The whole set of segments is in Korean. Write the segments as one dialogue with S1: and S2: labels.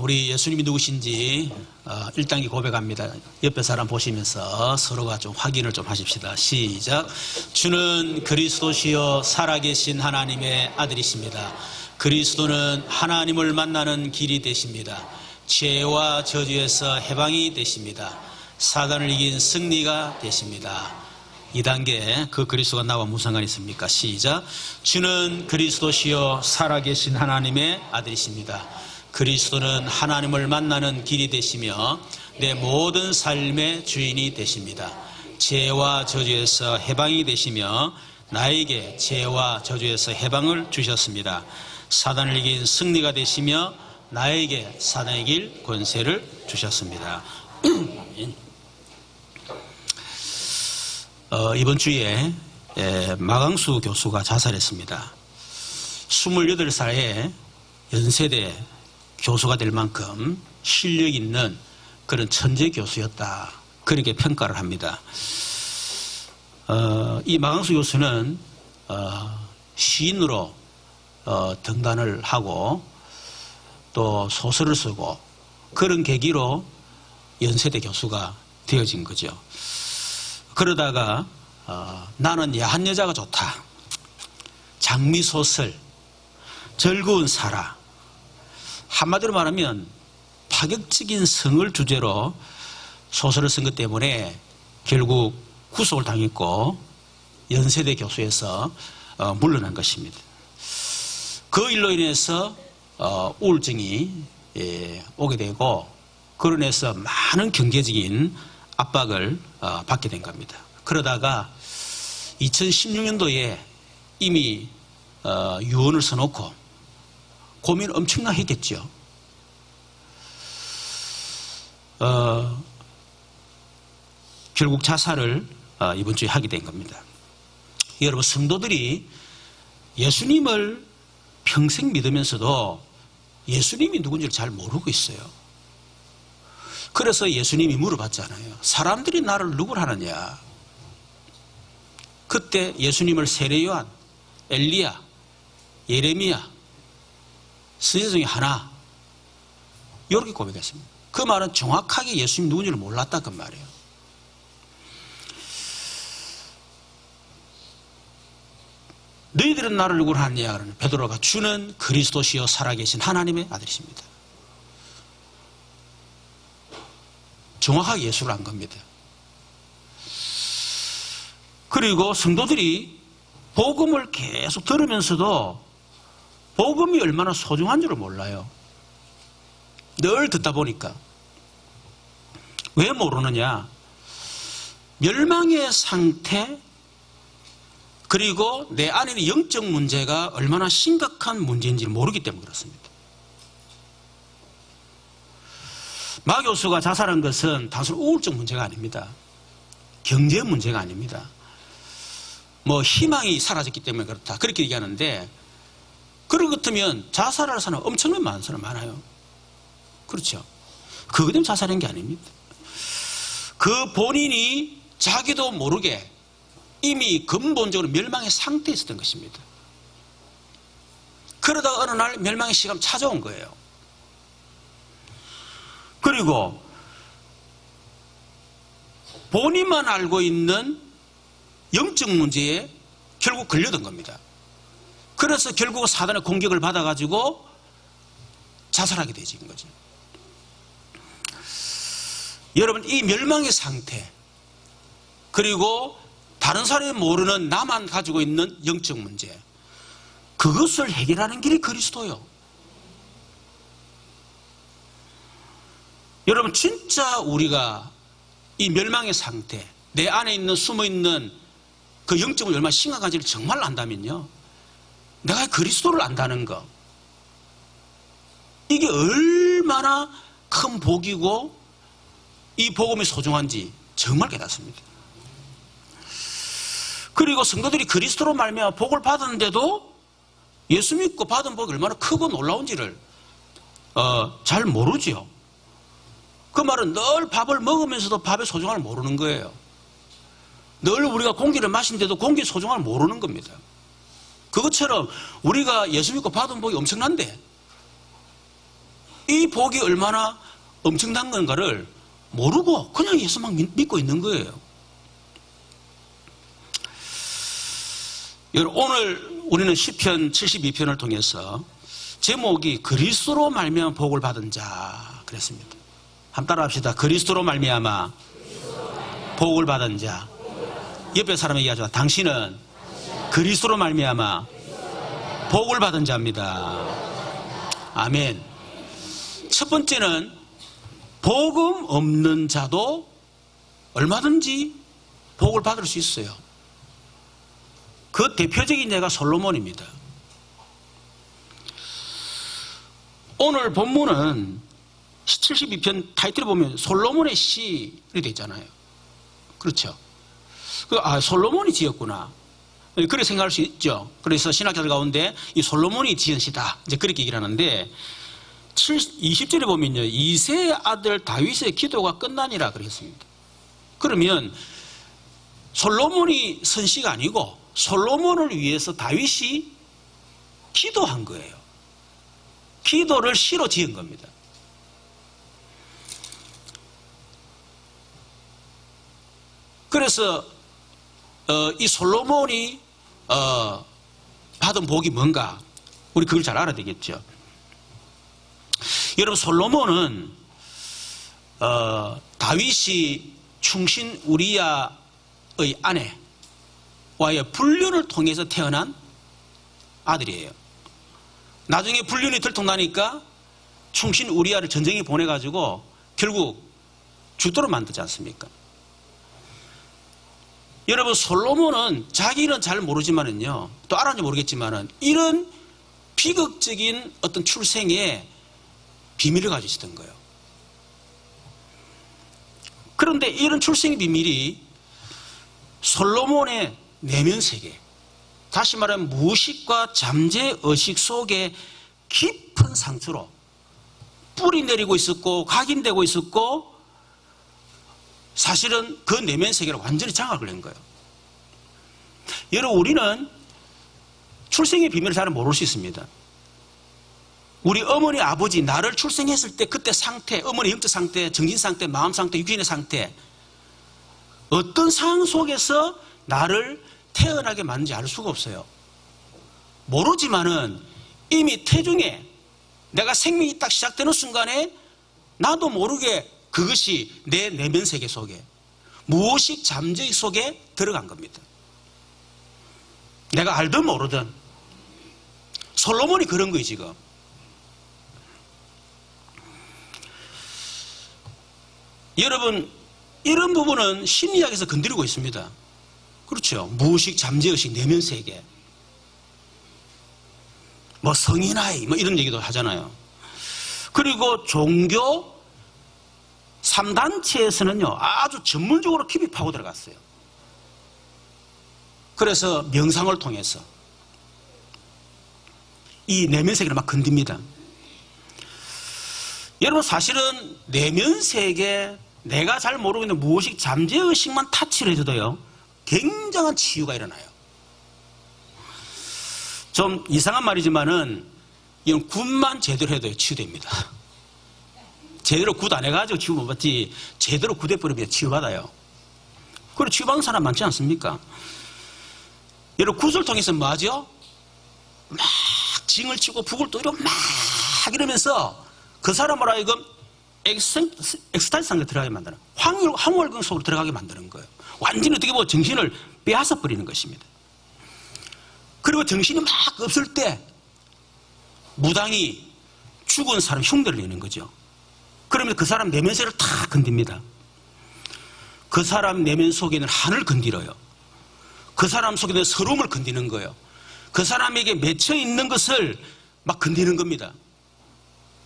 S1: 우리 예수님이 누구신지 1단계 고백합니다. 옆에 사람 보시면서 서로가 좀 확인을 좀 하십시다. 시작. 주는 그리스도시요 살아계신 하나님의 아들이십니다. 그리스도는 하나님을 만나는 길이 되십니다. 죄와 저주에서 해방이 되십니다. 사단을 이긴 승리가 되십니다. 2단계 그 그리스도가 나와 무슨 상관이 있습니까? 시작. 주는 그리스도시요 살아계신 하나님의 아들이십니다. 그리스도는 하나님을 만나는 길이 되시며 내 모든 삶의 주인이 되십니다. 죄와 저주에서 해방이 되시며 나에게 죄와 저주에서 해방을 주셨습니다. 사단을 이긴 승리가 되시며 나에게 사단을 이길 권세를 주셨습니다. 이번 주에 마강수 교수가 자살했습니다. 28살에 연세대 교수가 될 만큼 실력 있는 그런 천재 교수였다. 그렇게 평가를 합니다. 이 마강수 교수는 시인으로 등단을 하고 또 소설을 쓰고 그런 계기로 연세대 교수가 되어진 거죠. 그러다가 나는 야한 여자가 좋다. 장미소설, 즐거운 사라. 한마디로 말하면 파격적인 성을 주제로 소설을 쓴 것 때문에 결국 구속을 당했고 연세대 교수에서 물러난 것입니다. 그 일로 인해서 우울증이 오게 되고 그로 인해서 많은 경제적인 압박을 받게 된 겁니다. 그러다가 2016년도에 이미 유언을 써놓고 고민을 엄청나게 했겠죠. 결국 자살을 이번 주에 하게 된 겁니다. 여러분, 성도들이 예수님을 평생 믿으면서도 예수님이 누군지를 잘 모르고 있어요. 그래서 예수님이 물어봤잖아요. 사람들이 나를 누구를 하느냐. 그때 예수님을 세례요한, 엘리야, 예레미야, 선지자 중에 하나 이렇게 고백했습니다. 그 말은 정확하게 예수님 누군지를 몰랐다 그 말이에요. 너희들은 나를 누구로 하느냐 그러는 베드로가 주는 그리스도시요 살아계신 하나님의 아들이십니다. 정확하게 예수를 한 겁니다. 그리고 성도들이 복음을 계속 들으면서도 복음이 얼마나 소중한 줄을 몰라요. 늘 듣다 보니까. 왜 모르느냐? 멸망의 상태 그리고 내 안에 있는 영적 문제가 얼마나 심각한 문제인지를 모르기 때문에 그렇습니다. 마 교수가 자살한 것은 단순 우울증 문제가 아닙니다. 경제 문제가 아닙니다. 뭐 희망이 사라졌기 때문에 그렇다 그렇게 얘기하는데 그럴 것 같으면 자살할 사람 엄청나게 많은 사람 많아요. 그렇죠. 그것 때문에 자살한 게 아닙니다. 그 본인이 자기도 모르게 이미 근본적으로 멸망의 상태에 있었던 것입니다. 그러다가 어느 날 멸망의 시간이 찾아온 거예요. 그리고 본인만 알고 있는 영적 문제에 결국 걸려든 겁니다. 그래서 결국 사단의 공격을 받아가지고 자살하게 되진 거죠. 여러분, 이 멸망의 상태 그리고 다른 사람이 모르는 나만 가지고 있는 영적 문제 그것을 해결하는 길이 그리스도요. 여러분, 진짜 우리가 이 멸망의 상태 내 안에 있는 숨어있는 그 영적을 얼마나 심각한지를 정말 안다면요, 내가 그리스도를 안다는 것 이게 얼마나 큰 복이고 이 복음이 소중한지 정말 깨닫습니다. 그리고 성도들이 그리스도로 말미암아 복을 받았는데도 예수 믿고 받은 복이 얼마나 크고 놀라운지를 잘 모르죠. 그 말은 늘 밥을 먹으면서도 밥의 소중함을 모르는 거예요. 늘 우리가 공기를 마시는데도 공기의 소중함을 모르는 겁니다. 그것처럼 우리가 예수 믿고 받은 복이 엄청난데 이 복이 얼마나 엄청난 건가를 모르고 그냥 예수만 믿고 있는 거예요. 오늘 우리는 시편 72편을 통해서 제목이 그리스도로 말미암아 복을 받은 자 그랬습니다. 한번 따라합시다. 그리스도로 말미암아 복을 받은 자. 옆에 사람에게 얘기하죠. 당신은 그리스도로 말미암아 복을 받은 자입니다. 아멘. 첫 번째는 복음 없는 자도 얼마든지 복을 받을 수 있어요. 그 대표적인 예가 솔로몬입니다. 오늘 본문은 72편 타이틀을 보면 솔로몬의 시이 되어 있잖아요. 그렇죠. 솔로몬이 지었구나. 그렇게 생각할 수 있죠. 그래서 신학자들 가운데 이 솔로몬이 지은 시다. 이제 그렇게 얘기를 하는데 20절에 보면요. 이새의 아들 다윗의 기도가 끝나니라 그랬습니다. 그러면 솔로몬이 선 시가 아니고 솔로몬을 위해서 다윗이 기도한 거예요. 기도를 시로 지은 겁니다. 그래서 이 솔로몬이 받은 복이 뭔가 우리 그걸 잘 알아야 되겠죠. 여러분 솔로몬은 다윗이 충신 우리야의 아내와의 불륜을 통해서 태어난 아들이에요. 나중에 불륜이 들통나니까 충신 우리야를 전쟁에 보내가지고 결국 죽도록 만들지 않습니까? 여러분 솔로몬은 자기는 잘 모르지만은요, 또 알았는지 모르겠지만은 이런 비극적인 어떤 출생에 비밀을 가지고 있었던 거예요. 그런데 이런 출생의 비밀이 솔로몬의 내면 세계, 다시 말하면 무의식과 잠재 의식 속에 깊은 상처로 뿌리 내리고 있었고 각인되고 있었고, 사실은 그 내면 세계를 완전히 장악을 낸 거예요. 여러분 우리는 출생의 비밀을 잘 모를 수 있습니다. 우리 어머니 아버지 나를 출생했을 때 그때 상태, 어머니 영적 상태, 정신 상태, 마음 상태, 육신의 상태, 어떤 상황 속에서 나를 태어나게 만든지 알 수가 없어요. 모르지만은 이미 태중에 내가 생명이 딱 시작되는 순간에 나도 모르게 그것이 내 내면 세계 속에 무의식 잠재의 속에 들어간 겁니다. 내가 알든 모르든. 솔로몬이 그런 거예요 지금. 여러분 이런 부분은 심리학에서 건드리고 있습니다. 그렇죠. 무의식 잠재의식 내면 세계, 뭐 성인아이 뭐 이런 얘기도 하잖아요. 그리고 종교 3단체에서는요 아주 전문적으로 깊이 파고 들어갔어요. 그래서 명상을 통해서 이 내면 세계를 막 건듭니다. 여러분 사실은 내면 세계, 내가 잘 모르고 있는 무의식 잠재의식만 타치를 해줘도요 굉장한 치유가 일어나요. 좀 이상한 말이지만은 이건 굿만 제대로 해도 치유됩니다. 제대로 굿 안 해가지고 치유 못 받지, 제대로 굿해버리면 치유받아요. 그리고 치유받는 사람 많지 않습니까? 여러분 굿을 통해서 뭐 하죠? 막 징을 치고 북을 또 이러고 막 이러면서 그 사람을 하여금 엑스타시 상태에 들어가게 만드는, 황홀경 속으로 들어가게 만드는 거예요. 완전히 어떻게 보면 정신을 빼앗아 버리는 것입니다. 그리고 정신이 막 없을 때 무당이 죽은 사람 흉내를 내는 거죠. 그러면 그 사람 내면 세계를 다 건듭니다. 그 사람 내면 속에는 한을 건드려요. 그 사람 속에는 서러움을 건드는 거예요. 그 사람에게 맺혀 있는 것을 막 건드는 겁니다.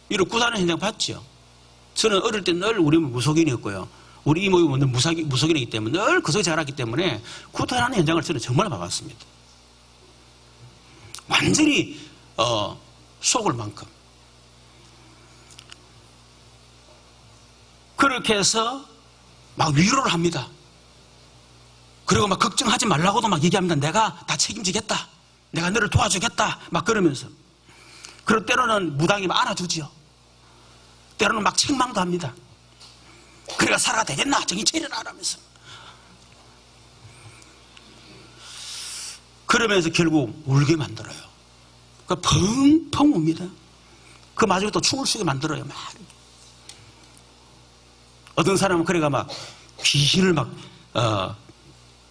S1: 이런 구타하는 현장 봤죠? 저는 어릴 때 늘 우리 무속인이었고요. 우리 이모는 무속인이기 때문에 늘 그 속에 자랐기 때문에 구타하는 현장을 저는 정말 봐봤습니다. 완전히 속을 만큼. 그렇게 해서 막 위로를 합니다. 그리고 막 걱정하지 말라고도 막 얘기합니다. 내가 다 책임지겠다. 내가 너를 도와주겠다. 막 그러면서. 그리고 때로는 무당이 막 안아주지요. 때로는 막 책망도 합니다. 그래가 살아야 되겠나? 정신 차려라 하면서. 그러면서 결국 울게 만들어요. 그러니까 펑펑 웁니다. 그 마지막에 또 춤을 추게 만들어요. 막. 어떤 사람은 그래가 막 귀신을 막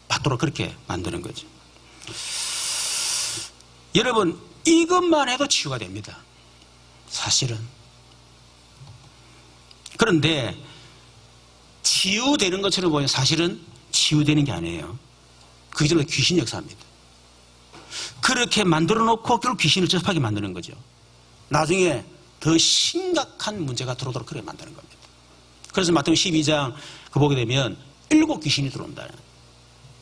S1: 받도록 그렇게 만드는 거죠. 여러분, 이것만 해도 치유가 됩니다. 사실은. 그런데 치유되는 것처럼 보이면 사실은 치유되는 게 아니에요. 그게 전부 귀신 역사입니다. 그렇게 만들어 놓고 결국 귀신을 접하게 만드는 거죠. 나중에 더 심각한 문제가 들어오도록 그렇게 만드는 겁니다. 그래서 마태복음 12장 그 보게 되면 7 귀신이 들어온다.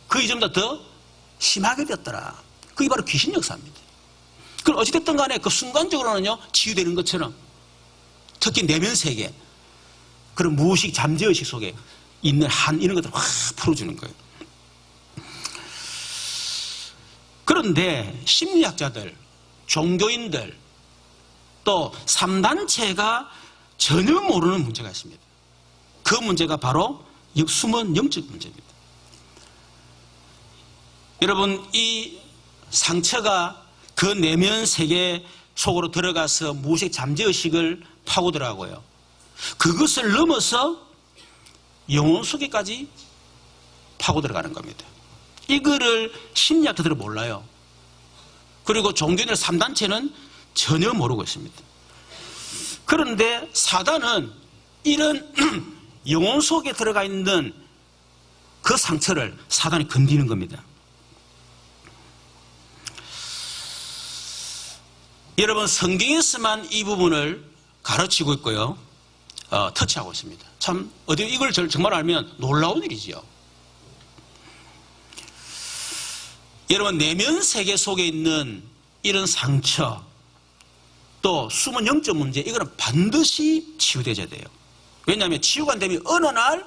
S1: 그 이전보다 더 심하게 됐더라. 그게 바로 귀신 역사입니다. 그럼 어찌됐든 간에 그 순간적으로는요, 치유되는 것처럼 특히 내면 세계, 그런 무의식, 잠재의식 속에 있는 이런 것들을 확 풀어주는 거예요. 그런데 심리학자들, 종교인들, 또 3단체가 전혀 모르는 문제가 있습니다. 그 문제가 바로 숨은 영적 문제입니다. 여러분, 이 상처가 그 내면 세계 속으로 들어가서 무의식 잠재의식을 파고들어가고요. 그것을 넘어서 영혼 속에까지 파고들어가는 겁니다. 이거를 심리학자들은 몰라요. 그리고 종교인들 3단체는 전혀 모르고 있습니다. 그런데 사단은 이런 영혼 속에 들어가 있는 그 상처를 사단이 건드리는 겁니다. 여러분, 성경에서만 이 부분을 가르치고 있고요. 터치하고 있습니다. 참, 이걸 정말 알면 놀라운 일이지요. 여러분, 내면 세계 속에 있는 이런 상처, 또 숨은 영적 문제, 이거는 반드시 치유되어야 돼요. 왜냐하면 치유가 안 되면 어느 날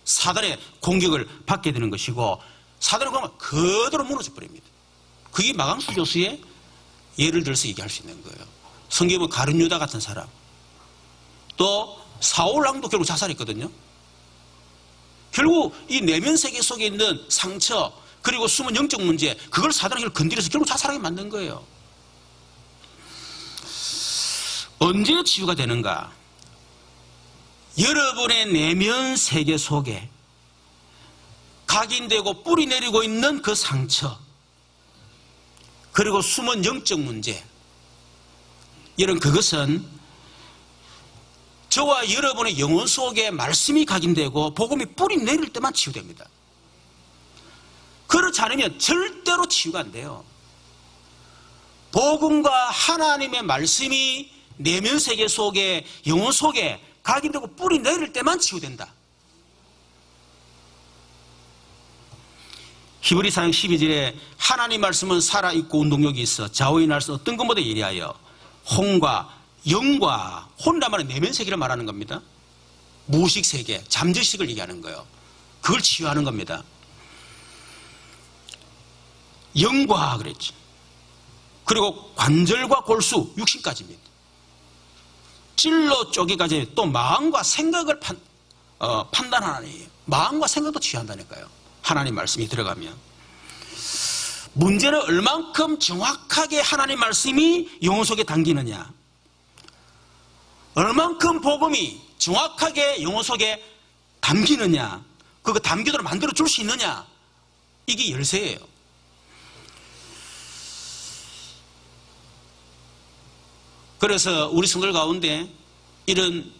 S1: 사단의 공격을 받게 되는 것이고, 사단의 공격은 그대로 무너져 버립니다. 그게 마강수 교수의 예를 들어서 얘기할 수 있는 거예요. 성경에 보면 가룟 유다 같은 사람, 또 사울 왕도 결국 자살했거든요. 결국 이 내면 세계 속에 있는 상처, 그리고 숨은 영적 문제, 그걸 사단이 건드려서 결국 자살하게 만든 거예요. 언제 치유가 되는가? 여러분의 내면 세계 속에 각인되고 뿌리 내리고 있는 그 상처, 그리고 숨은 영적 문제, 그것은 저와 여러분의 영혼 속에 말씀이 각인되고 복음이 뿌리 내릴 때만 치유됩니다. 그렇지 않으면 절대로 치유가 안 돼요. 복음과 하나님의 말씀이 내면 세계 속에, 영혼 속에 각인되고 뿌리 내릴 때만 치유된다. 히브리서 12절에 하나님 말씀은 살아있고 운동력이 있어 좌우에 날 수 어떤 것보다 예리하여 혼과 영과, 혼이란 말은 내면 세계를 말하는 겁니다. 무의식 세계, 잠재의식을 얘기하는 거예요. 그걸 치유하는 겁니다. 영과 그랬죠. 그리고 관절과 골수, 육신까지입니다. 찔러 쪼개까지, 또 마음과 생각을 판단하는, 마음과 생각도 치유한다니까요. 하나님 말씀이 들어가면. 문제는 얼만큼 정확하게 하나님 말씀이 영혼 속에 담기느냐, 얼만큼 복음이 정확하게 영혼 속에 담기느냐, 그거 담기도록 만들어 줄 수 있느냐, 이게 열쇠예요. 그래서 우리 성도들 가운데 이런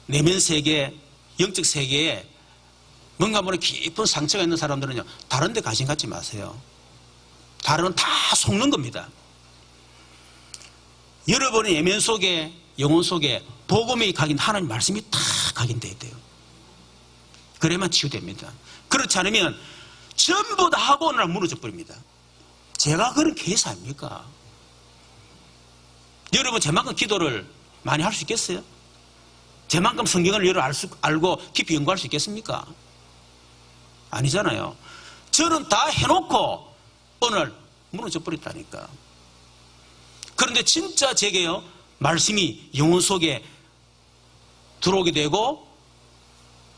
S1: 내면 세계, 영적 세계에 뭔가 모르게 깊은 상처가 있는 사람들은요, 다른 데 관심 갖지 마세요. 다른 건 다 속는 겁니다. 여러분의 내면 속에, 영혼 속에 복음이 각인, 하나님 말씀이 다 각인되어야 돼요. 그래야만 치유됩니다. 그렇지 않으면 전부 다 하고 어느 날 무너져 버립니다. 제가 그런 케이스 아닙니까? 여러분, 제만큼 기도를 많이 할 수 있겠어요? 제만큼 성경을 알고 깊이 연구할 수 있겠습니까? 아니잖아요. 저는 다 해놓고 오늘 무너져 버렸다니까. 그런데 진짜 제게요, 말씀이 영혼 속에 들어오게 되고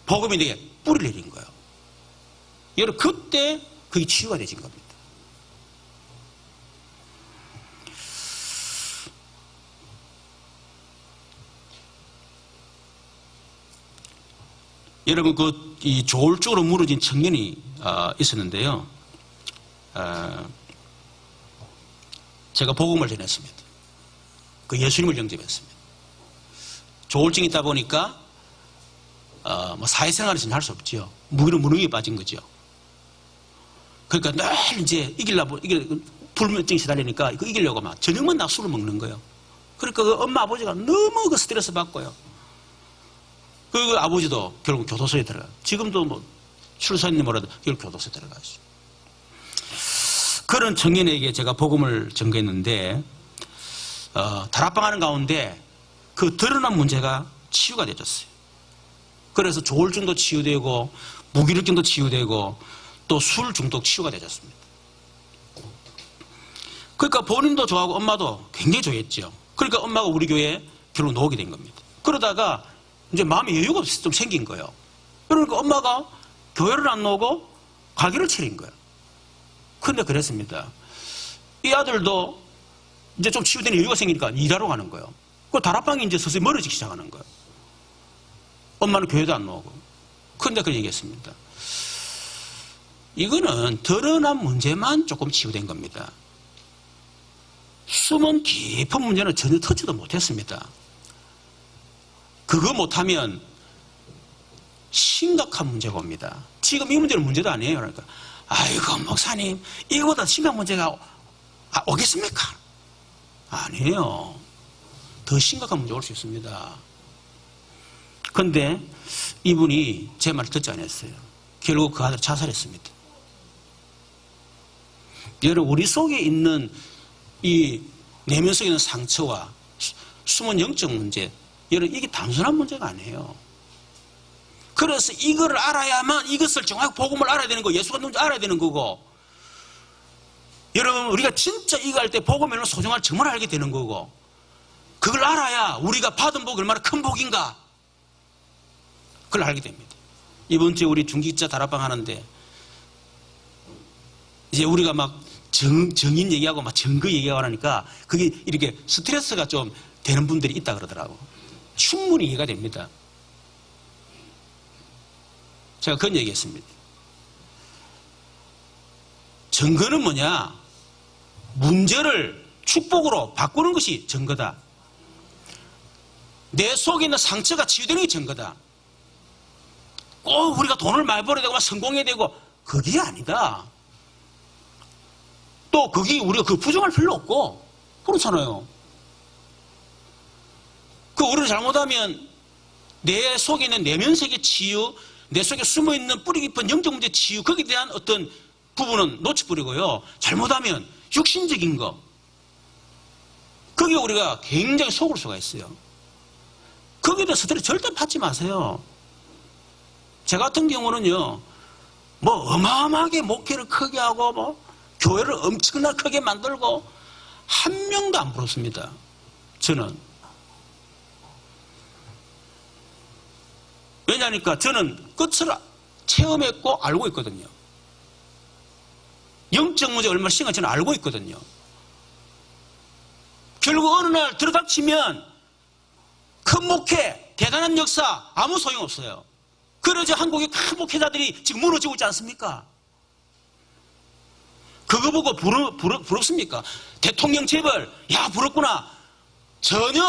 S1: 복음이 내게 뿌리를 내린 거예요. 여러분 그때 그게 치유가 되신 겁니다. 여러분 이 조울증으로 무너진 청년이 있었는데요. 제가 복음을 전했습니다. 그 예수님을 영접했습니다. 조울증이 있다 보니까 뭐 사회생활에서는 할 수 없죠. 무능에 빠진 거죠. 그러니까 늘 이제 불면증이 시달리니까 이거 이기려고 막 저녁만 나 술을 먹는 거예요. 그러니까 그 엄마 아버지가 너무 그 스트레스 받고요. 그 아버지도 결국 교도소에 들어가. 지금도 뭐 출산이 뭐라도 결국 교도소에 들어가죠. 그런 청년에게 제가 복음을 전개했는데 다락방 하는 가운데 그 드러난 문제가 치유가 되졌어요. 그래서 조울증도 치유되고 무기력증도 치유되고 또 술 중독 치유가 되졌습니다. 그러니까 본인도 좋아하고 엄마도 굉장히 좋아했죠. 그러니까 엄마가 우리 교회에 결국 나오게 된 겁니다. 그러다가 이제 마음에 여유가 좀 생긴 거예요. 그러니까 엄마가 교회를 안 나오고 가게를 차린 거예요. 그런데 그랬습니다. 이 아들도 이제 좀 치유되는 여유가 생기니까 일하러 가는 거예요. 그 다락방이 이제 서서히 멀어지기 시작하는 거예요. 엄마는 교회도 안 나오고. 그런데 그 얘기했습니다. 이거는 드러난 문제만 조금 치유된 겁니다. 숨은 깊은 문제는 전혀 터치도 못했습니다. 그거 못하면 심각한 문제가 옵니다. 지금 이 문제는 문제도 아니에요. 그러니까 아이고 목사님 이거보다 심각한 문제가 오겠습니까? 아니에요. 더 심각한 문제가 올 수 있습니다. 그런데 이분이 제 말을 듣지 않았어요. 결국 그 아들 자살했습니다. 여러분 우리 속에 있는 이 내면 속에 있는 상처와 숨은 영적 문제, 여러분 이게 단순한 문제가 아니에요. 그래서 이거를 알아야만 이것을 정확히 복음을 알아야 되는 거, 예수가 누군지 알아야 되는 거고, 여러분 우리가 진짜 이거 할 때 복음의 소중함을 정말 알게 되는 거고, 그걸 알아야 우리가 받은 복이 얼마나 큰 복인가 그걸 알게 됩니다. 이번 주에 우리 중직자 다락방 하는데 이제 우리가 막 정인 얘기하고 막 증거 얘기하고 하니까 그게 이렇게 스트레스가 좀 되는 분들이 있다 그러더라고. 충분히 이해가 됩니다. 제가 그런 얘기했습니다. 증거는 뭐냐? 문제를 축복으로 바꾸는 것이 증거다. 내 속에 있는 상처가 치유되는 게 증거다. 꼭 우리가 돈을 많이 벌어야 되고 성공해야 되고 그게 아니다. 또 거기 우리가 그 부정할 필요 없고 그렇잖아요. 그 우리를 잘못하면 내 속에 있는 내면세계 치유, 내 속에 숨어있는 뿌리 깊은 영적 문제 치유, 거기에 대한 어떤 부분은 놓쳐버리고요. 잘못하면 육신적인 거, 거기에 우리가 굉장히 속을 수가 있어요. 거기에 대해서 스트레스 절대 받지 마세요. 저 같은 경우는요, 뭐 어마어마하게 목회를 크게 하고 뭐 교회를 엄청나게 크게 만들고 한 명도 안 부럽습니다. 저는. 왜냐하니까 저는 끝을 체험했고 알고 있거든요. 영적 문제 얼마나 심한지 저는 알고 있거든요. 결국 어느 날 들어닥치면 큰 목회, 대단한 역사 아무 소용없어요. 그래서 한국의 큰 목회자들이 지금 무너지고 있지 않습니까? 그거 보고 부럽습니까? 대통령 재벌, 야 부럽구나. 전혀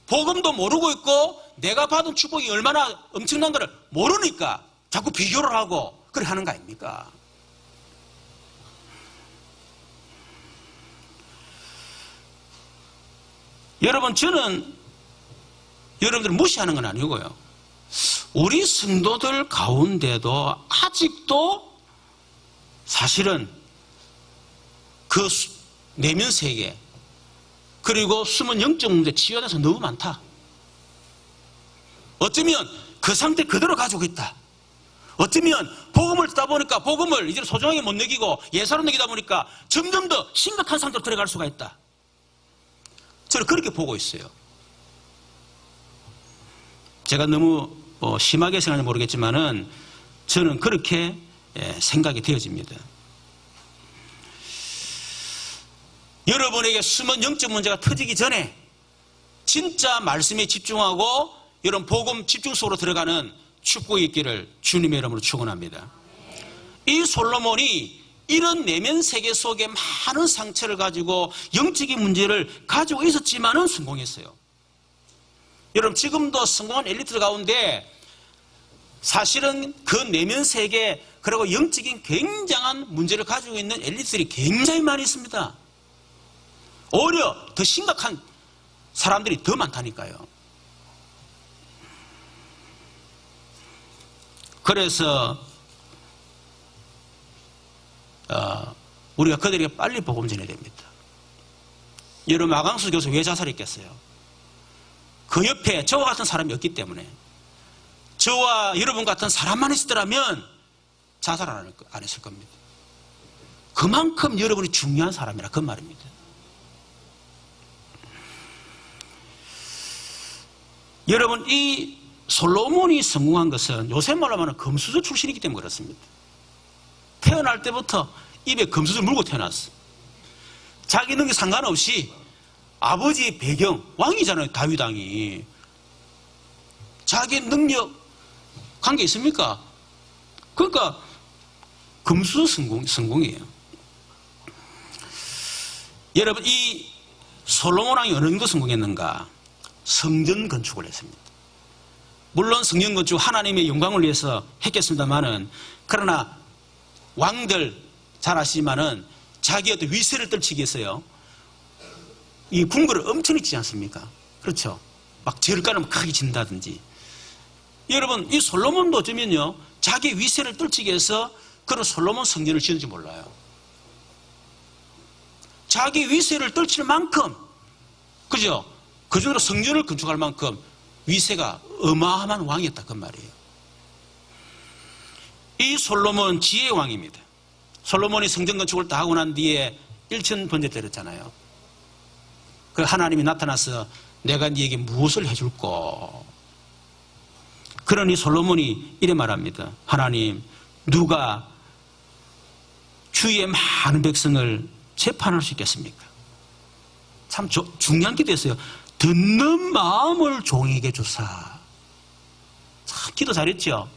S1: 복음도 모르고 있고 내가 받은 축복이 얼마나 엄청난 거를 모르니까 자꾸 비교를 하고 그렇게 하는 거 아닙니까? 여러분 저는 여러분들을 무시하는 건 아니고요. 우리 성도들 가운데도 아직도 사실은 그 내면 세계 그리고 숨은 영적 문제 치유돼서 너무 많다. 어쩌면 그 상태 그대로 가지고 있다. 어쩌면 복음을 듣다 보니까 복음을 이제 소중하게 못 느끼고 예사로 느끼다 보니까 점점 더 심각한 상태로 들어갈 수가 있다. 저는 그렇게 보고 있어요. 제가 너무 심하게 생각하는지 모르겠지만은 저는 그렇게 생각이 되어집니다. 여러분에게 숨은 영적 문제가 터지기 전에 진짜 말씀에 집중하고 이런 복음 집중 속으로 들어가는 축복이 있기를 주님의 이름으로 축원합니다. 이 솔로몬이 이런 내면 세계 속에 많은 상처를 가지고 영적인 문제를 가지고 있었지만은 성공했어요. 여러분 지금도 성공한 엘리트 가운데 사실은 그 내면 세계 그리고 영적인 굉장한 문제를 가지고 있는 엘리트들이 굉장히 많이 있습니다. 오히려 더 심각한 사람들이 더 많다니까요. 그래서 우리가 그들에게 빨리 복음 전해야 됩니다. 여러분 마강수 교수 왜 자살했겠어요? 그 옆에 저와 같은 사람이 없기 때문에. 저와 여러분 같은 사람만 있었더라면 자살 안 했을 겁니다. 그만큼 여러분이 중요한 사람이라 그 말입니다. 여러분 이 솔로몬이 성공한 것은 요새 말로 하면 금수저 출신이기 때문에 그렇습니다. 태어날 때부터 입에 금수저 물고 태어났어. 자기 능력 상관없이 아버지의 배경, 왕이잖아요. 다윗 왕이. 자기 능력 관계 있습니까? 그러니까 금수저 성공이에요. 여러분 이 솔로몬 왕이 어느 정도 성공했는가? 성전 건축을 했습니다. 물론 성전 건축 하나님의 영광을 위해서 했겠습니다만은 그러나 왕들 잘 아시지만은 자기 어떤 위세를 떨치기 위해서요. 이 궁궐을 엄청 짓지 않습니까? 그렇죠. 막 절간을 크게 짓는다든지. 여러분 이 솔로몬도 어쩌면요 자기 위세를 떨치기 위해서 그런 솔로몬 성전을 지었는지 몰라요. 자기 위세를 떨칠 만큼 그죠? 그 정도로 성전을 건축할 만큼 위세가 어마어마한 왕이었다 그 말이에요. 이 솔로몬 지혜의 왕입니다. 솔로몬이 성전 건축을 다 하고 난 뒤에 일천번제 때렸잖아요. 그 하나님이 나타나서 내가 네에게 무엇을 해줄꼬. 그러니 솔로몬이 이래 말합니다. 하나님 누가 주의 많은 백성을 재판할 수 있겠습니까? 참 중요한 기도였어요. 듣는 마음을 종에게 주사. 참 기도 잘했죠.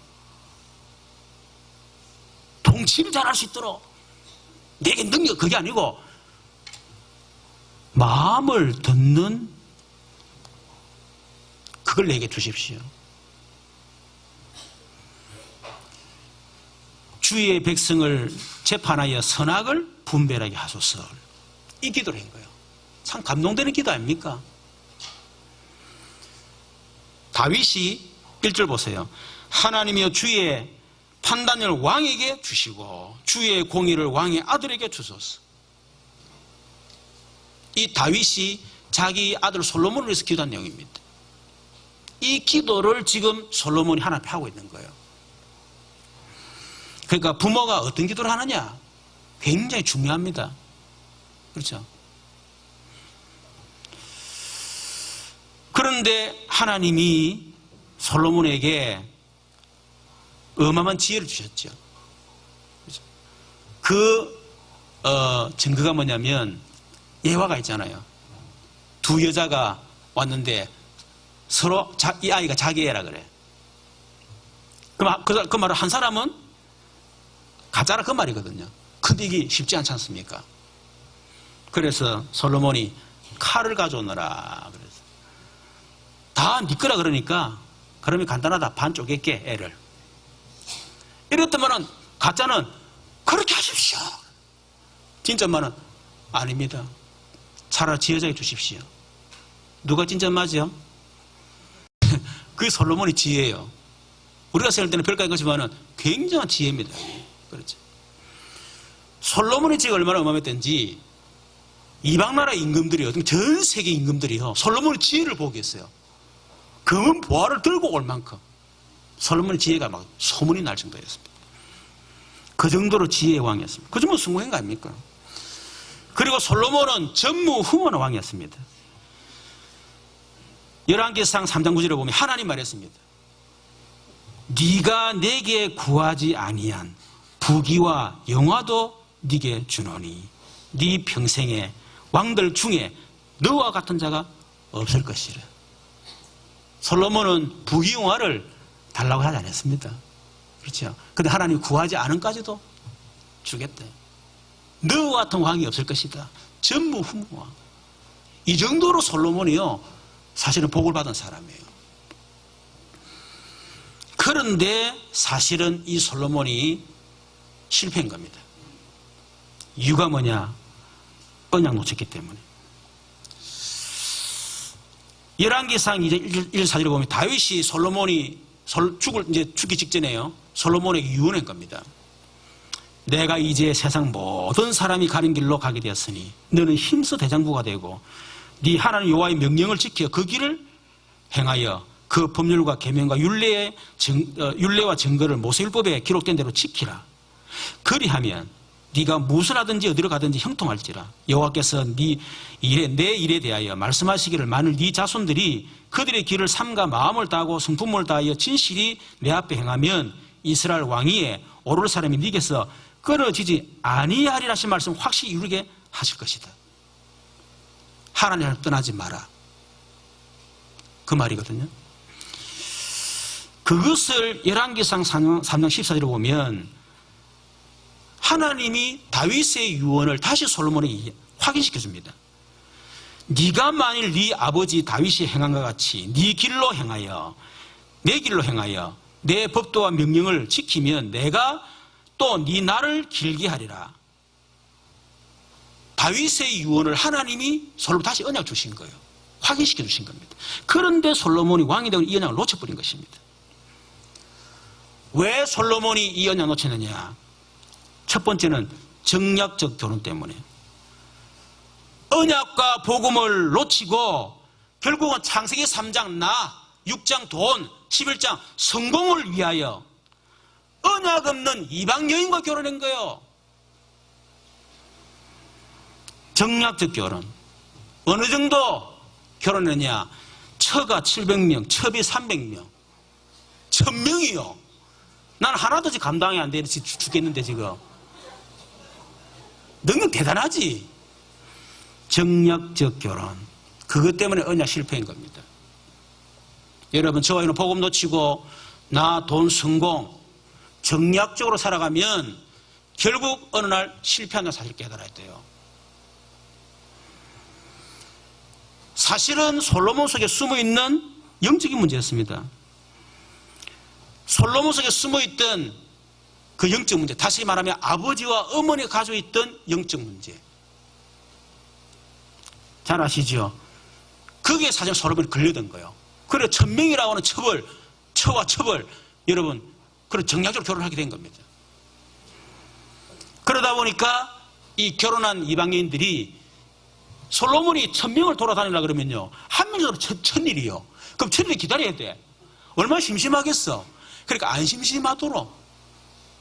S1: 통치를 잘할 수 있도록 내게 능력 그게 아니고 마음을 듣는 그걸 내게 주십시오. 주의 백성을 재판하여 선악을 분별하게 하소서. 이 기도를 한 거예요. 참 감동되는 기도 아닙니까? 다윗이 1절 보세요. 하나님이여 주의 판단을 왕에게 주시고 주의 공의를 왕의 아들에게 주소서. 이 다윗이 자기 아들 솔로몬을 위해서 기도한 내용입니다. 이 기도를 지금 솔로몬이 하나님 앞에 하고 있는 거예요. 그러니까 부모가 어떤 기도를 하느냐 굉장히 중요합니다. 그렇죠? 그런데 하나님이 솔로몬에게 어마어마한 지혜를 주셨죠. 그 증거가 뭐냐면 예화가 있잖아요. 두 여자가 왔는데 서로 이 아이가 자기 애라 그래. 그 말을 한 사람은 가짜라 그 말이거든요. 크디기 쉽지 않지 않습니까? 그래서 솔로몬이 칼을 가져오너라 그래서 다 네 거라 그러니까 그러면 간단하다. 반 쪼갤게 애를. 이랬더만은 가짜는 그렇게 하십시오. 진짜 말은 아닙니다. 차라리 지 여자에게 주십시오. 누가 진짜 맞죠? 그게 솔로몬의 지혜예요. 우리가 생각할 때는 별거 아닌 것이지만 굉장한 지혜입니다. 그렇죠. 솔로몬의 지혜가 얼마나 어마어마했던지 이방 나라 임금들이요, 전 세계 임금들이요, 솔로몬의 지혜를 보겠어요. 금은 보화를 들고 올 만큼 솔로몬의 지혜가 막 소문이 날 정도였습니다. 그 정도로 지혜의 왕이었습니다. 그 정도 성공한 거 아닙니까? 그리고 솔로몬은 전무후무한 왕이었습니다. 열왕기상 3장 9절에 보면 하나님 말했습니다. 네가 내게 구하지 아니한 부귀와 영화도 네게 주노니 네 평생에 왕들 중에 너와 같은 자가 없을 것이라. 솔로몬은 부귀 영화를 달라고 하지 않았습니다. 그렇죠? 근데 하나님 구하지 않은까지도 주겠대. 너와 같은 왕이 없을 것이다. 전무후무왕. 이 정도로 솔로몬이요, 사실은 복을 받은 사람이에요. 그런데 사실은 이 솔로몬이 실패한 겁니다. 이유가 뭐냐? 언약 놓쳤기 때문에. 열왕기상 1절 4절에 보면 다윗이 솔로몬이 죽기 직전에요, 솔로몬에게 유언한 겁니다. 내가 이제 세상 모든 사람이 가는 길로 가게 되었으니 너는 힘써 대장부가 되고 네 하나님 여호와의 명령을 지켜 그 길을 행하여 그 법률과 계명과 율례와 증거를 모세율법에 기록된 대로 지키라. 그리하면 네가 무엇을 하든지 어디로 가든지 형통할지라. 여호와께서 내 일에 대하여 말씀하시기를 만일 네 자손들이 그들의 길을 삼가 마음을 다하고 성품을 다하여 진실이 내 앞에 행하면 이스라엘 왕위에 오를 사람이 네게서 끊어지지 아니하리라 하신 말씀 확실히 이루게 하실 것이다. 하나님을 떠나지 마라. 그 말이거든요. 그것을 열왕기상 3장 14절에 보면 하나님이 다윗의 유언을 다시 솔로몬에게 확인시켜 줍니다. 네가 만일 네 아버지 다윗이 행한과 같이 네 길로 행하여 내 길로 행하여 내 법도와 명령을 지키면 내가 또 네 날을 길게 하리라. 다윗의 유언을 하나님이 솔로몬 다시 언약 주신 거예요. 확인시켜 주신 겁니다. 그런데 솔로몬이 왕이 되고 이 언약을 놓쳐버린 것입니다. 왜 솔로몬이 이 언약 놓쳤느냐? 첫 번째는 정략적 결혼 때문에. 언약과 복음을 놓치고 결국은 창세기 3장 나, 6장 돈, 11장 성공을 위하여 언약 없는 이방 여인과 결혼한 거예요. 정략적 결혼. 어느 정도 결혼했냐? 처가 700명, 첩이 300명. 1000명이요. 난 하나도 지금 감당이 안 되지 죽겠는데 지금. 너무 대단하지. 정략적 결혼. 그것 때문에 언약 실패인 겁니다. 여러분, 저와 이는 복음 놓치고 나, 돈, 성공 정략적으로 살아가면 결국 어느 날 실패한다는 사실을 깨달아야 돼요. 사실은 솔로몬 속에 숨어있는 영적인 문제였습니다. 솔로몬 속에 숨어있던 그 영적 문제, 다시 말하면 아버지와 어머니가 가지고 있던 영적 문제. 잘 아시죠? 그게 사실 솔로몬이 걸려든 거예요. 그래 1000명이라고 하는 처와 첩을 여러분 그런 정략적으로 결혼하게 된 겁니다. 그러다 보니까 이 결혼한 이방인들이 솔로몬이 1000명을 돌아다니려 그러면요, 한 명으로 1000일이요. 그럼 1000일을 기다려야 돼. 얼마나 심심하겠어. 그러니까 안 심심하도록.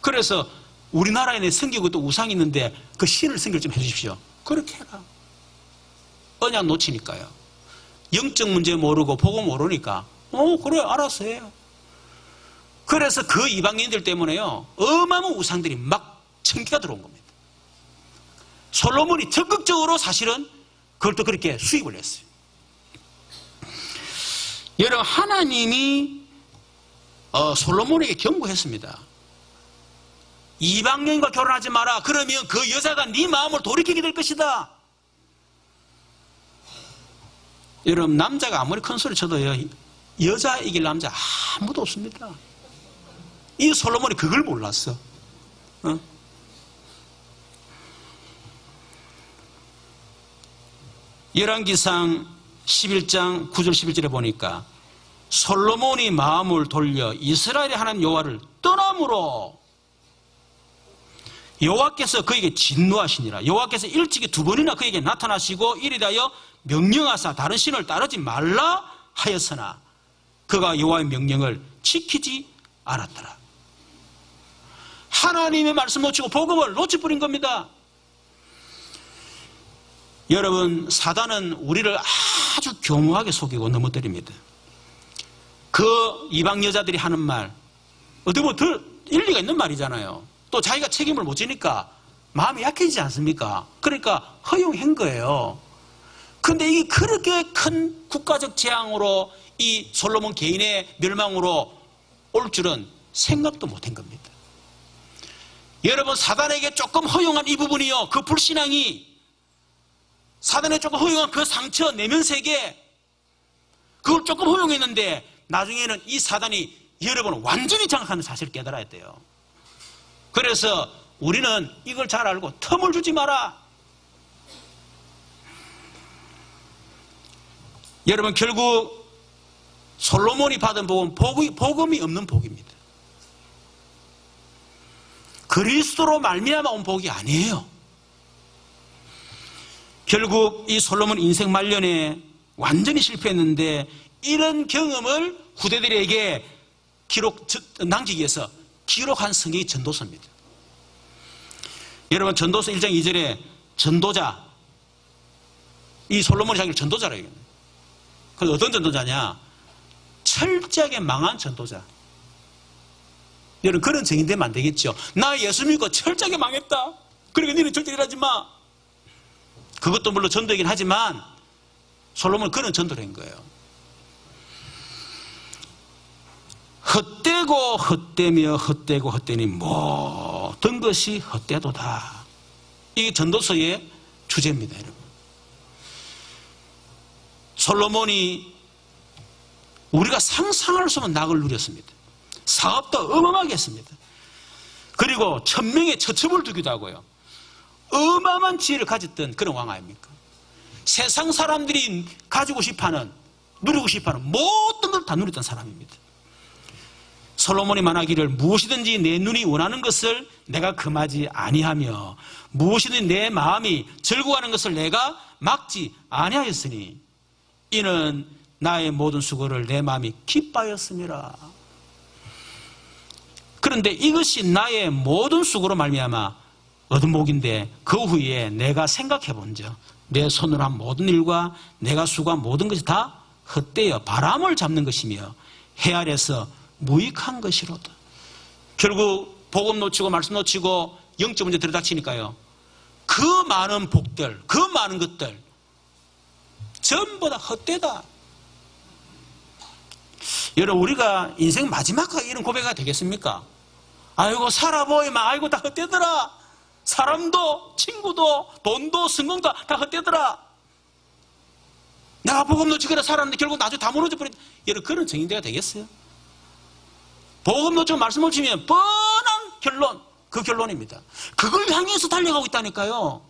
S1: 그래서 우리나라에 섬기고 또 우상이 있는데 그 신을 섬기를 좀 해주십시오. 그렇게 해라. 언약 놓치니까요. 영적 문제 모르고 복음 모르니까 그래 알았어 해요. 그래서 그 이방인들 때문에요, 어마어마한 우상들이 막 천기가 들어온 겁니다. 솔로몬이 적극적으로 사실은 그걸 또 그렇게 수입을 했어요. 여러분, 하나님이 솔로몬에게 경고했습니다. 이방인과 결혼하지 마라. 그러면 그 여자가 네 마음을 돌이키게 될 것이다. 여러분, 남자가 아무리 큰 소리 쳐도요, 여자 이길 남자 아무도 없습니다. 이 솔로몬이 그걸 몰랐어. 열왕기상 11장 9절 11절에 보니까 솔로몬이 마음을 돌려 이스라엘의 하나님 여호와를 떠남으로 여호와께서 그에게 진노하시니라. 여호와께서 일찍이 2번이나 그에게 나타나시고 이래 대하여 명령하사 다른 신을 따르지 말라 하였으나 그가 여호와의 명령을 지키지 않았더라. 하나님의 말씀 놓치고 복음을 놓쳐버린 겁니다. 여러분, 사단은 우리를 아주 교묘하게 속이고 넘어뜨립니다. 그 이방 여자들이 하는 말, 어떻게 보면 더 일리가 있는 말이잖아요. 또 자기가 책임을 못 지니까 마음이 약해지지 않습니까? 그러니까 허용한 거예요. 근데 이게 그렇게 큰 국가적 재앙으로 이 솔로몬 개인의 멸망으로 올 줄은 생각도 못한 겁니다. 여러분, 사단에게 조금 허용한 이 부분이요, 그 불신앙이, 사단에 조금 허용한 그 상처, 내면 세계, 그걸 조금 허용했는데 나중에는 이 사단이 여러분을 완전히 장악하는 사실을 깨달아야 돼요. 그래서 우리는 이걸 잘 알고 틈을 주지 마라. 여러분, 결국 솔로몬이 받은 복은 복음이 없는 복입니다. 그리스도로 말미암아 온 복이 아니에요. 결국 이 솔로몬 인생 말년에 완전히 실패했는데 이런 경험을 후대들에게 남기기 위해서 기록한 성경이 전도서입니다. 여러분, 전도서 1장 2절에 전도자, 이 솔로몬이 자기를 전도자라고 얘기해요. 그래서 어떤 전도자냐? 철저하게 망한 전도자. 여러분, 그런 증인되면 안 되겠죠. 나 예수 믿고 철저하게 망했다. 그러니까 너는 절대 일하지 마. 그것도 물론 전도이긴 하지만 솔로몬은 그런 전도를 한 거예요. 헛되고 헛되며 헛되고 헛되니 모든 것이 헛되도다. 이게 전도서의 주제입니다, 여러분. 솔로몬이 우리가 상상할 수 없는 낙을 누렸습니다. 사업도 어마어마하게 했습니다. 그리고 1000명의 처첩을 두기도 하고요. 어마어마한 지혜를 가졌던 그런 왕 아닙니까? 세상 사람들이 가지고 싶어하는, 누리고 싶어하는 모든 걸 다 누렸던 사람입니다. 솔로몬이 말하기를 무엇이든지 내 눈이 원하는 것을 내가 금하지 아니하며 무엇이든지 내 마음이 즐거워하는 것을 내가 막지 아니하였으니 이는 나의 모든 수고를 내 마음이 기뻐하였음이라. 그런데 이것이 나의 모든 수고로 말미암아 얻은 복인데 그 후에 내가 생각해 본즉 내 손으로 한 모든 일과 내가 수고한 모든 것이 다 헛되어 바람을 잡는 것이며 해 아래서 무익한 것이로다. 결국 복음 놓치고 말씀 놓치고 영적 문제 들이닥치니까요, 그 많은 복들, 그 많은 것들 전부 다 헛되다. 여러분, 우리가 인생 마지막까지 이런 고백이 되겠습니까? 아이고 살아보이면 아이고 다 헛되더라. 사람도 친구도 돈도 성공도 다 헛되더라. 내가 복음 놓치고 살았는데 결국 나중에 다 무너져 버렸다. 여러분, 그런 증인대가 되겠어요? 복음 놓치고 말씀 놓치면 뻔한 결론, 그 결론입니다. 그걸 향해서 달려가고 있다니까요.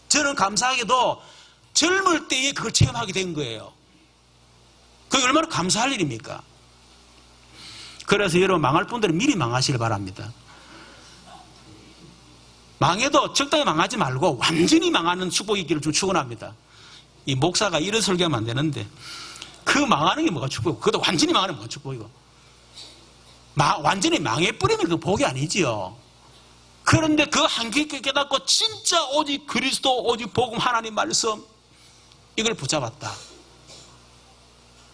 S1: 저는 감사하게도 젊을 때에 그걸 체험하게 된 거예요. 그게 얼마나 감사할 일입니까? 그래서 여러분, 망할 분들은 미리 망하시길 바랍니다. 망해도 적당히 망하지 말고 완전히 망하는 축복이 있기를 좀 축원합니다. 이 목사가 이런 설교하면 안 되는데, 그 망하는 게 뭐가 축복이고, 그것도 완전히 망하는 게 뭐가 축복이고, 완전히 망해버리면 그 복이 아니지요. 그런데 그 한계 깨닫고 진짜 오직 그리스도, 오직 복음, 하나님 말씀, 이걸 붙잡았다.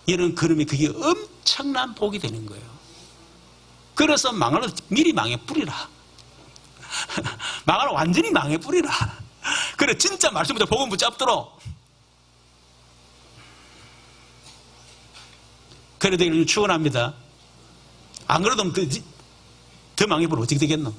S1: 이런 그림이 그게 엄청난 복이 되는 거예요. 그래서 망을 미리 망해버리라. 망을 완전히 망해버리라. 그래, 진짜 말씀부터 복음 붙잡도록. 그래도 축원합니다. 안 그래도 더 망해버리면 어떻게 되겠노?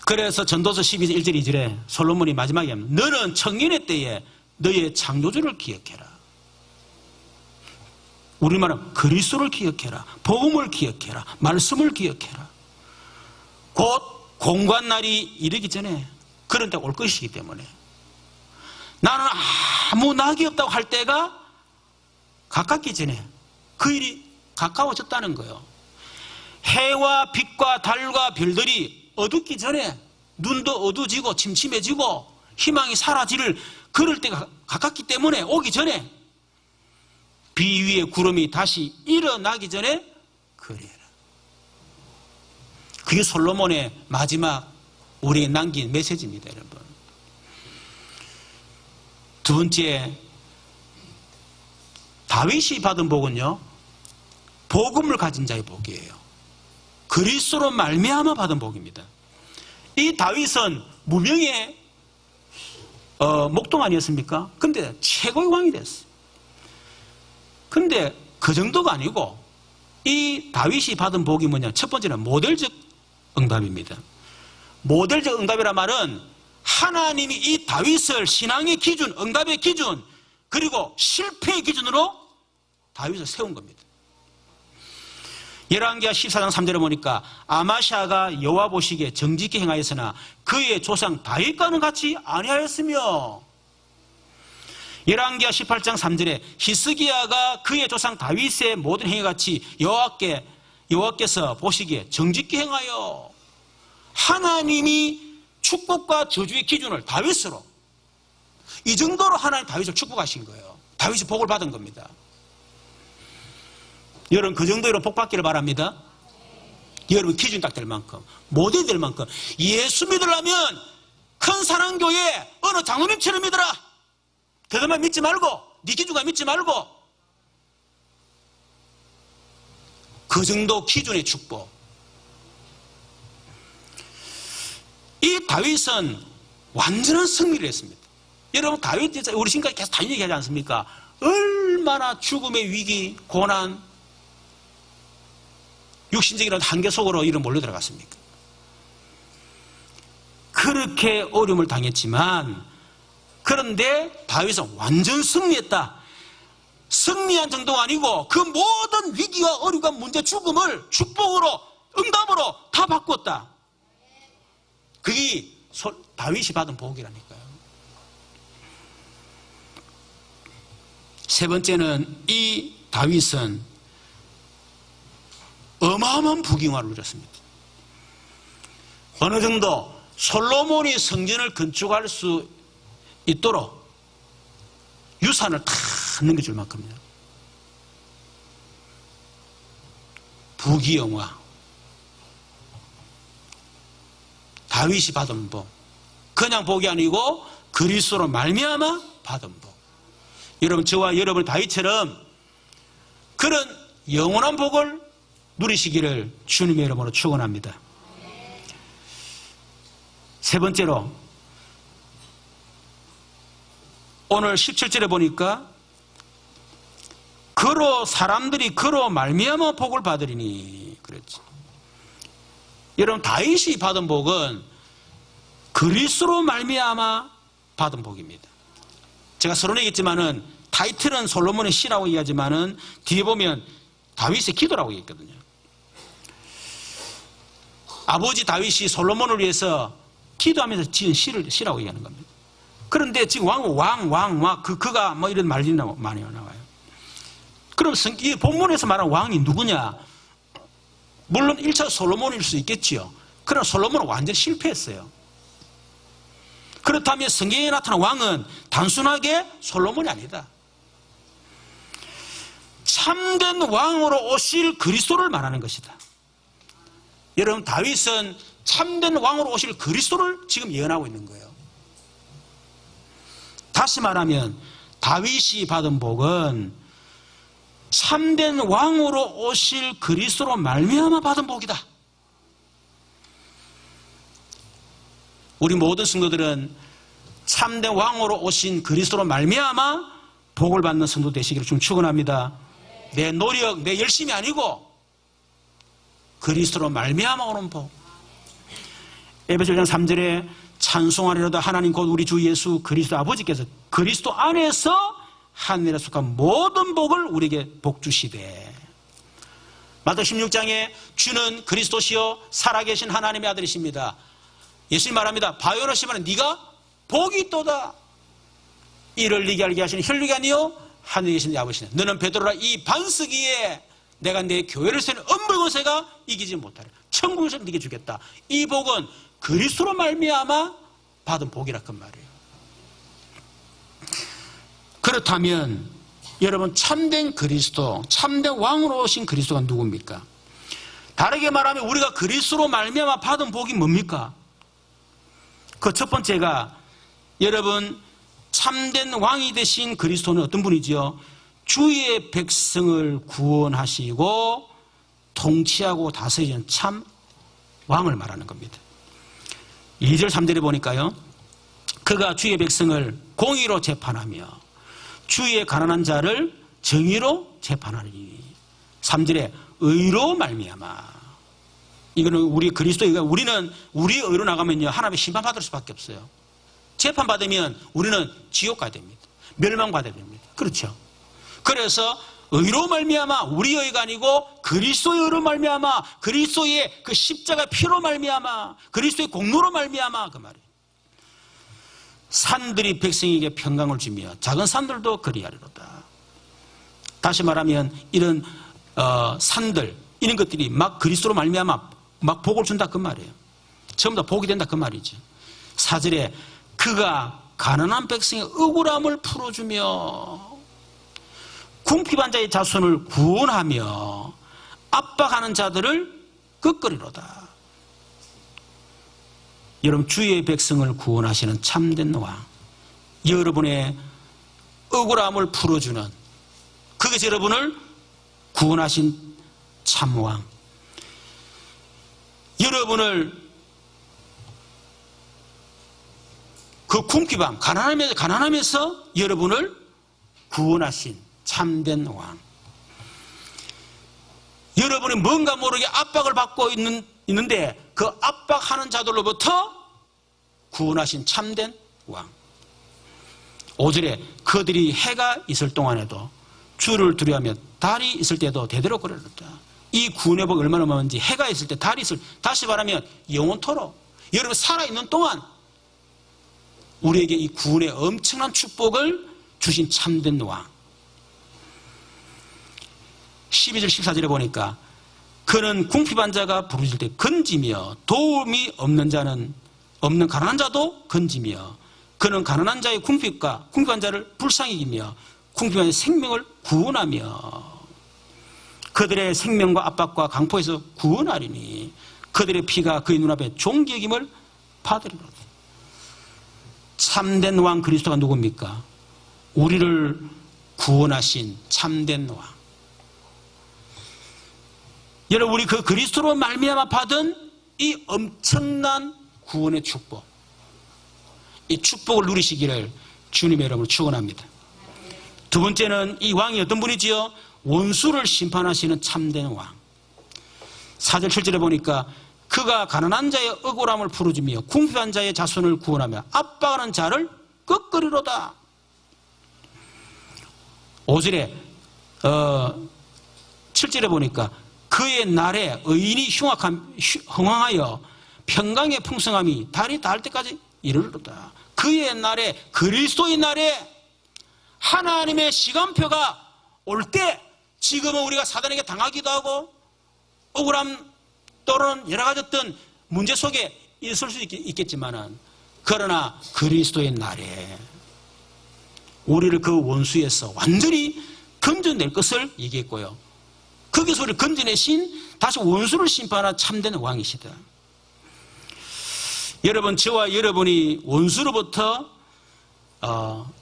S1: 그래서 전도서 12장 1절 2절에 솔로몬이 마지막에 하면 너는 청년의 때에 너의 창조주를 기억해라. 우리말은 그리스도를 기억해라. 복음을 기억해라. 말씀을 기억해라. 곧 공관날이 이르기 전에 그런 때가 올 것이기 때문에 나는 아무 낙이 없다고 할 때가 가깝기 전에 그 일이 가까워졌다는 거예요. 해와 빛과 달과 별들이 어둡기 전에 눈도 어두워지고 침침해지고 희망이 사라지를 그럴 때가 가깝기 때문에 오기 전에 비 위에 구름이 다시 일어나기 전에 그래라. 그게 솔로몬의 마지막 우리에게 남긴 메시지입니다, 여러분. 두 번째, 다윗이 받은 복은요, 복음을 가진 자의 복이에요. 그리스도로 말미암아 받은 복입니다. 이 다윗은 무명의 목동 아니었습니까? 근데 최고의 왕이 됐어요. 근데 그 정도가 아니고 이 다윗이 받은 복이 뭐냐? 첫 번째는 모델적 응답입니다. 모델적 응답이란 말은 하나님이 이 다윗을 신앙의 기준, 응답의 기준, 그리고 실패의 기준으로 다윗을 세운 겁니다. 열왕기하 14장 3절에 보니까 아마샤가 여호와 보시기에 정직히 행하였으나 그의 조상 다윗과는 같이 아니하였으며, 열왕기하 18장 3절에 히스기야가 그의 조상 다윗의 모든 행위같이 여호와께서 보시기에 정직히 행하여, 하나님이 축복과 저주의 기준을 다윗으로, 이 정도로 하나님 다윗을 축복하신 거예요. 다윗이 복을 받은 겁니다. 여러분 그 정도로 복 받기를 바랍니다. 여러분 기준 딱 될 만큼, 모델이 될 만큼. 예수 믿으려면 큰 사랑교회 어느 장로님처럼 믿어라. 그것만 믿지 말고, 네 기준만 믿지 말고, 그 정도 기준의 축복. 이 다윗은 완전한 승리를 했습니다. 여러분 다윗 진짜 우리 지금까지 계속 다윗 얘기하지 않습니까? 얼마나 죽음의 위기, 고난, 육신적인 한계 속으로 이런 몰려 들어갔습니까? 그렇게 어려움을 당했지만, 그런데 다윗은 완전 승리했다. 승리한 정도가 아니고 그 모든 위기와 어려움과 문제, 죽음을 축복으로, 응답으로 다 바꿨다. 그게 다윗이 받은 복이라니까요. 세 번째는 이 다윗은 어마어마한 부귀영화를 누렸습니다. 어느 정도 솔로몬이 성전을 건축할 수 있도록 유산을 다 넘겨줄 만큼이다. 부귀영화, 다윗이 받은 복, 그냥 복이 아니고 그리스도로 말미암아 받은 복. 여러분 저와 여러분 다윗처럼 그런 영원한 복을 누리시기를 주님의 이름으로 축원합니다. 세 번째로 오늘 17절에 보니까 사람들이 그로 말미암아 복을 받으리니 그랬지. 여러분 다윗이 받은 복은 그리스도로 말미암아 받은 복입니다. 제가 서론에 얘기했지만은 타이틀은 솔로몬의 시라고 얘기하지만은 뒤에 보면 다윗의 기도라고 얘기했거든요. 아버지 다윗이 솔로몬을 위해서 기도하면서 지은 시라고 얘기하는 겁니다. 그런데 지금 그가 뭐 이런 말이 많이 나와요. 그럼 이 본문에서 말하는 왕이 누구냐? 물론 1차 솔로몬일 수 있겠지요. 그러나 솔로몬은 완전히 실패했어요. 그렇다면 성경에 나타난 왕은 단순하게 솔로몬이 아니다. 참된 왕으로 오실 그리스도를 말하는 것이다. 여러분 다윗은 참된 왕으로 오실 그리스도를 지금 예언하고 있는 거예요. 다시 말하면 다윗이 받은 복은 참된 왕으로 오실 그리스도로 말미암아 받은 복이다. 우리 모든 성도들은 참된 왕으로 오신 그리스도로 말미암아 복을 받는 성도 되시기를 좀 축원합니다. 내 노력, 내 열심이 아니고 그리스도로 말미암아 오는 복. 에베소 1장 3절에 찬송하리로다 하나님 곧 우리 주 예수 그리스도 아버지께서 그리스도 안에서 하늘에 속한 모든 복을 우리에게 복 주시되. 마태 16장에 주는 그리스도시요 살아계신 하나님의 아들이십니다. 예수님 말합니다. 바요라 시마는 네가 복이 있도다. 이를 네게 알게 하시는 혈육이 아니요 하늘에 계신 네 아버지시네. 너는 베드로라 이 반석 위에 내가 내 교회를 세는 엄불권세가 이기지 못하리라. 천국에서 네게 주겠다. 이 복은 그리스도로 말미암아 받은 복이라 그 말이에요. 그렇다면 여러분 참된 그리스도, 참된 왕으로 오신 그리스도가 누굽니까? 다르게 말하면 우리가 그리스도로 말미암아 받은 복이 뭡니까? 그 첫 번째가 여러분 참된 왕이 되신 그리스도는 어떤 분이지요? 주의 백성을 구원하시고 통치하고 다스리는 참 왕을 말하는 겁니다. 2절 3절에 보니까요, 그가 주의 백성을 공의로 재판하며 주의 가난한 자를 정의로 재판하리니 3절에 의로 말미암아. 이거는 우리 그리스도가, 우리는 우리 의로 나가면요 하나님의 심판받을 수밖에 없어요. 재판받으면 우리는 지옥 가야 됩니다. 멸망받아야 됩니다. 그렇죠? 그래서 의로 말미암아, 우리 의가 아니고 그리스도의 의로 말미암아, 그리스도의 그 십자가 피로 말미암아, 그리스도의 공로로 말미암아, 그 말이에요. 산들이 백성에게 평강을 주며 작은 산들도 그리하리로다. 다시 말하면 이런 산들, 이런 것들이 막 그리스도로 말미암아 막 복을 준다 그 말이에요. 전부 다 복이 된다 그 말이죠. 4절에 그가 가난한 백성의 억울함을 풀어주며 궁핍한 자의 자손을 구원하며 압박하는 자들을 끄끄리로다. 여러분, 주의 백성을 구원하시는 참된 왕, 여러분의 억울함을 풀어주는, 그것이 여러분을 구원하신 참왕, 여러분을 그 궁핍함, 가난함에서 여러분을 구원하신 참된 왕, 여러분이 뭔가 모르게 압박을 받고 있는데 그 압박하는 자들로부터 구원하신 참된 왕. 5절에 그들이 해가 있을 동안에도 주를 두려워하며 달이 있을 때도 대대로 그러렸다. 이 구원의 복이 얼마나 많은지, 해가 있을 때, 달이 있을 때, 다시 말하면 영원토록 여러분 살아있는 동안 우리에게 이 구원의 엄청난 축복을 주신 참된 왕. 12절 14절에 보니까 그는 궁핍한 자가 부르짖을 때 건지며 도움이 없는 가난한 자도 건지며 그는 가난한 자의 궁핍과 궁핍한 자를 불쌍히 여기며 궁핍한 자의 생명을 구원하며 그들의 생명과 압박과 강포에서 구원하리니 그들의 피가 그의 눈앞에 종기 여김을 받으리로다. 참된 왕 그리스도가 누굽니까? 우리를 구원하신 참된 왕. 여러분, 우리 그 그리스도로 말미암아 받은 이 엄청난 구원의 축복, 이 축복을 누리시기를 주님의 이름으로 축원합니다. 두 번째는 이 왕이 어떤 분이지요? 원수를 심판하시는 참된 왕. 4절 7절에 보니까 그가 가난한 자의 억울함을 풀어주며 궁핍한 자의 자손을 구원하며 압박하는 자를 끄끄리로다. 5절에 7절에 보니까 그의 날에 의인이 흥황하여 평강의 풍성함이 달이 닿을 때까지 이르리로다. 그의 날에, 그리스도의 날에 하나님의 시간표가 올 때, 지금은 우리가 사단에게 당하기도 하고 억울함 또는 여러 가지 어떤 문제 속에 있을 수 있겠지만은, 그러나 그리스도의 날에 우리를 그 원수에서 완전히 건져낼 것을 얘기했고요. 거기서 우리를 건져내신 다시 원수를 심판한 참된 왕이시다. 여러분, 저와 여러분이 원수로부터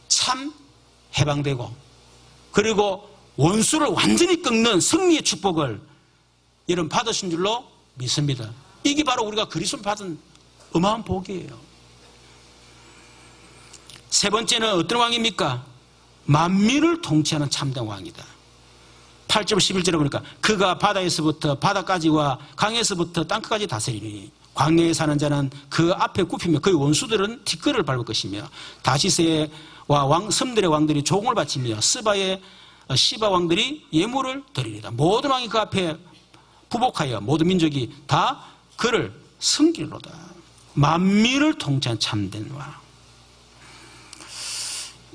S1: 참 해방되고, 그리고 원수를 완전히 꺾는 승리의 축복을 여러분 받으신 줄로 믿습니다. 이게 바로 우리가 그리스도를 받은 어마어마한 복이에요. 세 번째는 어떤 왕입니까? 만민을 통치하는 참된 왕이다. 8절 11절에 보니까 그가 바다에서부터 바다까지와 강에서부터 땅끝까지 다스리니 광야에 사는 자는 그 앞에 굽히며 그의 원수들은 뒷걸을 밟을 것이며 다시스의 섬들의 왕들이 조공을 바치며 스바의 시바 왕들이 예물을 드리리다. 모든 왕이 그 앞에 부복하여 모든 민족이 다 그를 섬기리로다. 만민을 통치한 참된 왕.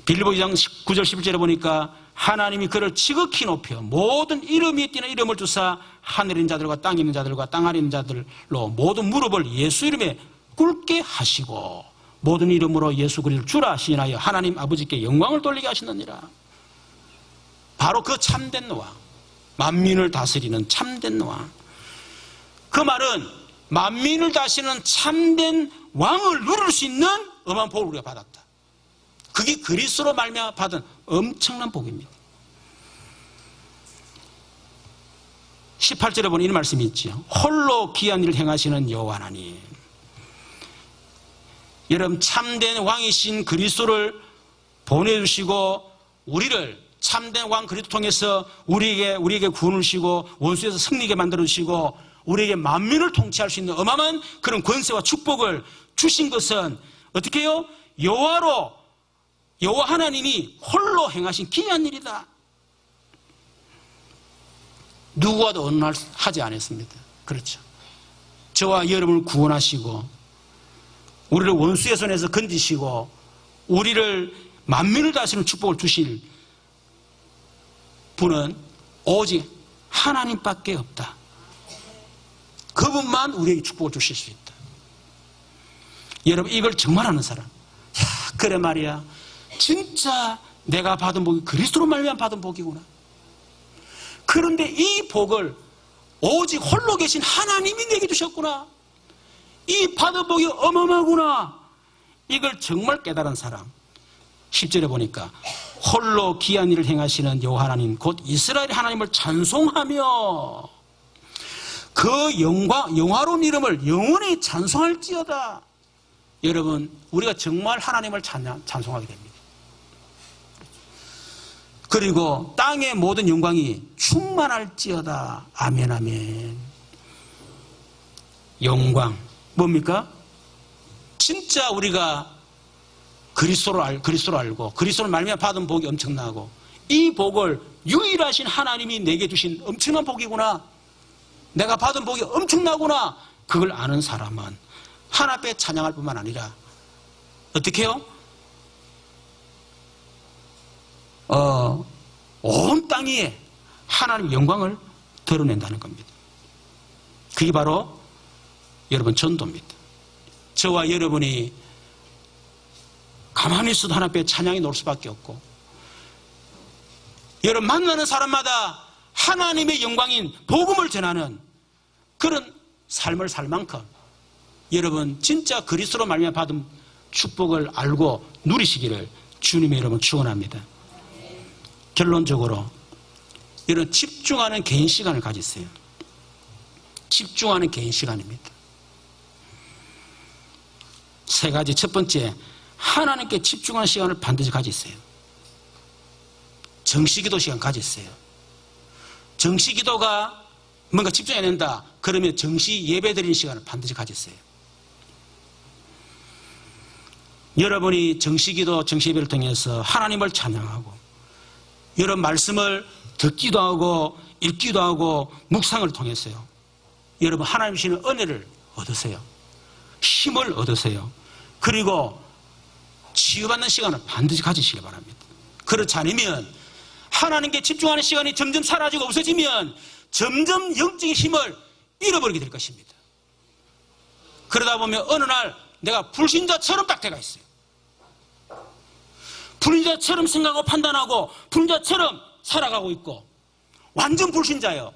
S1: 빌립보 2장 9절 11절에 보니까 하나님이 그를 지극히 높여 모든 이름이 뛰는 이름을 주사 하늘에 있는 자들과 땅에 있는 자들과 땅 아래 있는 자들로 모든 무릎을 예수 이름에 꿇게 하시고 모든 이름으로 예수 그리스도를 주라 시인하여 하나님 아버지께 영광을 돌리게 하시느니라. 바로 그 참된 왕, 만민을 다스리는 참된 왕. 그 말은 만민을 다스리는 참된 왕을 누릴 수 있는 어마어마한 복을 우리가 받았다. 그게 그리스도로 말미암아 받은 엄청난 복입니다. 18절에 보면 이런 말씀이 있죠. 홀로 귀한 일을 행하시는 여호와 하나님. 여러분, 참된 왕이신 그리스도를 보내주시고 우리를 참된 왕 그리스도 통해서 우리에게 구원을 주시고 원수에서 승리하게 만들어주시고 우리에게 만민을 통치할 수 있는 어마어마한 그런 권세와 축복을 주신 것은 어떻게 해요? 여호와 하나님이 홀로 행하신 귀한 일이다. 누구와도 어느 날 하지 않았습니다. 그렇죠. 저와 여러분을 구원하시고 우리를 원수의 손에서 건지시고 우리를 만민을 다스리는 축복을 주실 분은 오직 하나님밖에 없다. 그분만 우리에게 축복을 주실 수 있다. 여러분, 이걸 정말 아는 사람, 그래 말이야, 진짜 내가 받은 복이 그리스도로 말미암아 받은 복이구나. 그런데 이 복을 오직 홀로 계신 하나님이 내게 주셨구나. 이 받은 복이 어마어마하구나. 이걸 정말 깨달은 사람, 10절에 보니까 홀로 귀한 일을 행하시는 여호와 하나님 곧 이스라엘 하나님을 찬송하며 그 영화로운 이름을 영원히 찬송할지어다. 여러분, 우리가 정말 하나님을 찬송하게 됩니다. 그리고 땅의 모든 영광이 충만할지어다. 아멘, 아멘. 영광 뭡니까? 진짜 우리가 그리스도를 알고 그리스도를 말미암아 받은 복이 엄청나고 이 복을 유일하신 하나님이 내게 주신 엄청난 복이구나. 내가 받은 복이 엄청나구나. 그걸 아는 사람은 하나님 앞에 찬양할 뿐만 아니라 어떻게 해요? 온 땅 위에 하나님의 영광을 드러낸다는 겁니다. 그게 바로 여러분 전도입니다. 저와 여러분이 가만히 있어도 하나님 앞에 찬양이 나올 수밖에 없고 여러분 만나는 사람마다 하나님의 영광인 복음을 전하는 그런 삶을 살 만큼 여러분 진짜 그리스도로 말미암아 받은 축복을 알고 누리시기를 주님의 이름으로 축원합니다. 결론적으로 여러분 집중하는 개인 시간을 가지세요. 집중하는 개인 시간입니다. 세 가지. 첫 번째, 하나님께 집중하는 시간을 반드시 가지세요. 정시기도 시간 가지세요. 정시기도가 뭔가 집중해야 된다. 그러면 정시 예배 드리는 시간을 반드시 가지세요. 여러분이 정시기도 정시예배를 통해서 하나님을 찬양하고 여러분 말씀을 듣기도 하고 읽기도 하고 묵상을 통해서요. 여러분 하나님 주시는 은혜를 얻으세요. 힘을 얻으세요. 그리고 치유받는 시간을 반드시 가지시기 바랍니다. 그렇지 않으면 하나님께 집중하는 시간이 점점 사라지고 없어지면 점점 영적인 힘을 잃어버리게 될 것입니다. 그러다 보면 어느 날 내가 불신자처럼 딱 돼가 있어요. 불신자처럼 생각하고 판단하고 불신자처럼 살아가고 있고 완전 불신자예요.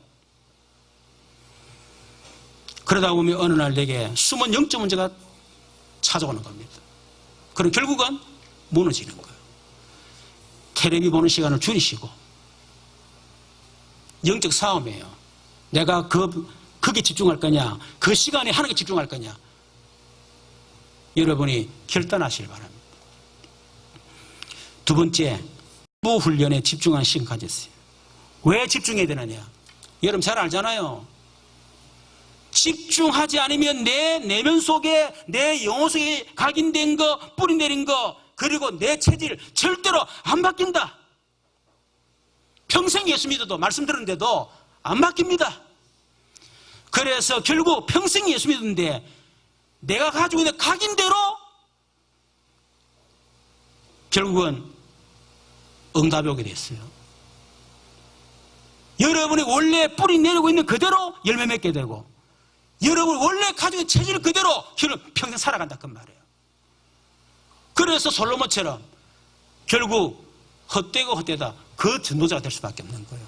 S1: 그러다 보면 어느 날 내게 숨은 영적 문제가 찾아오는 겁니다. 그럼 결국은 무너지는 거예요. 텔레비 보는 시간을 줄이시고 영적 싸움이에요. 내가 거기에 집중할 거냐 그 시간에 하나님께 집중할 거냐 여러분이 결단하시길 바랍니다. 두 번째, 공부 훈련에 집중하는 시간 가졌어요. 왜 집중해야 되느냐? 여러분 잘 알잖아요. 집중하지 않으면 내 내면 속에 내 영혼 속에 각인된 거 뿌리 내린 거 그리고 내 체질 절대로 안 바뀐다. 평생 예수 믿어도 말씀 들었는데도 안 바뀝니다. 그래서 결국 평생 예수 믿었는데 내가 가지고 있는 각인대로 결국은 응답이 오게 됐어요. 여러분이 원래 뿌리 내리고 있는 그대로 열매 맺게 되고 여러분 원래 가지고 있는 체질 그대로 평생 살아간다 그 말이에요. 그래서 솔로몬처럼 결국 헛되고 헛되다 그 전도자가 될 수밖에 없는 거예요.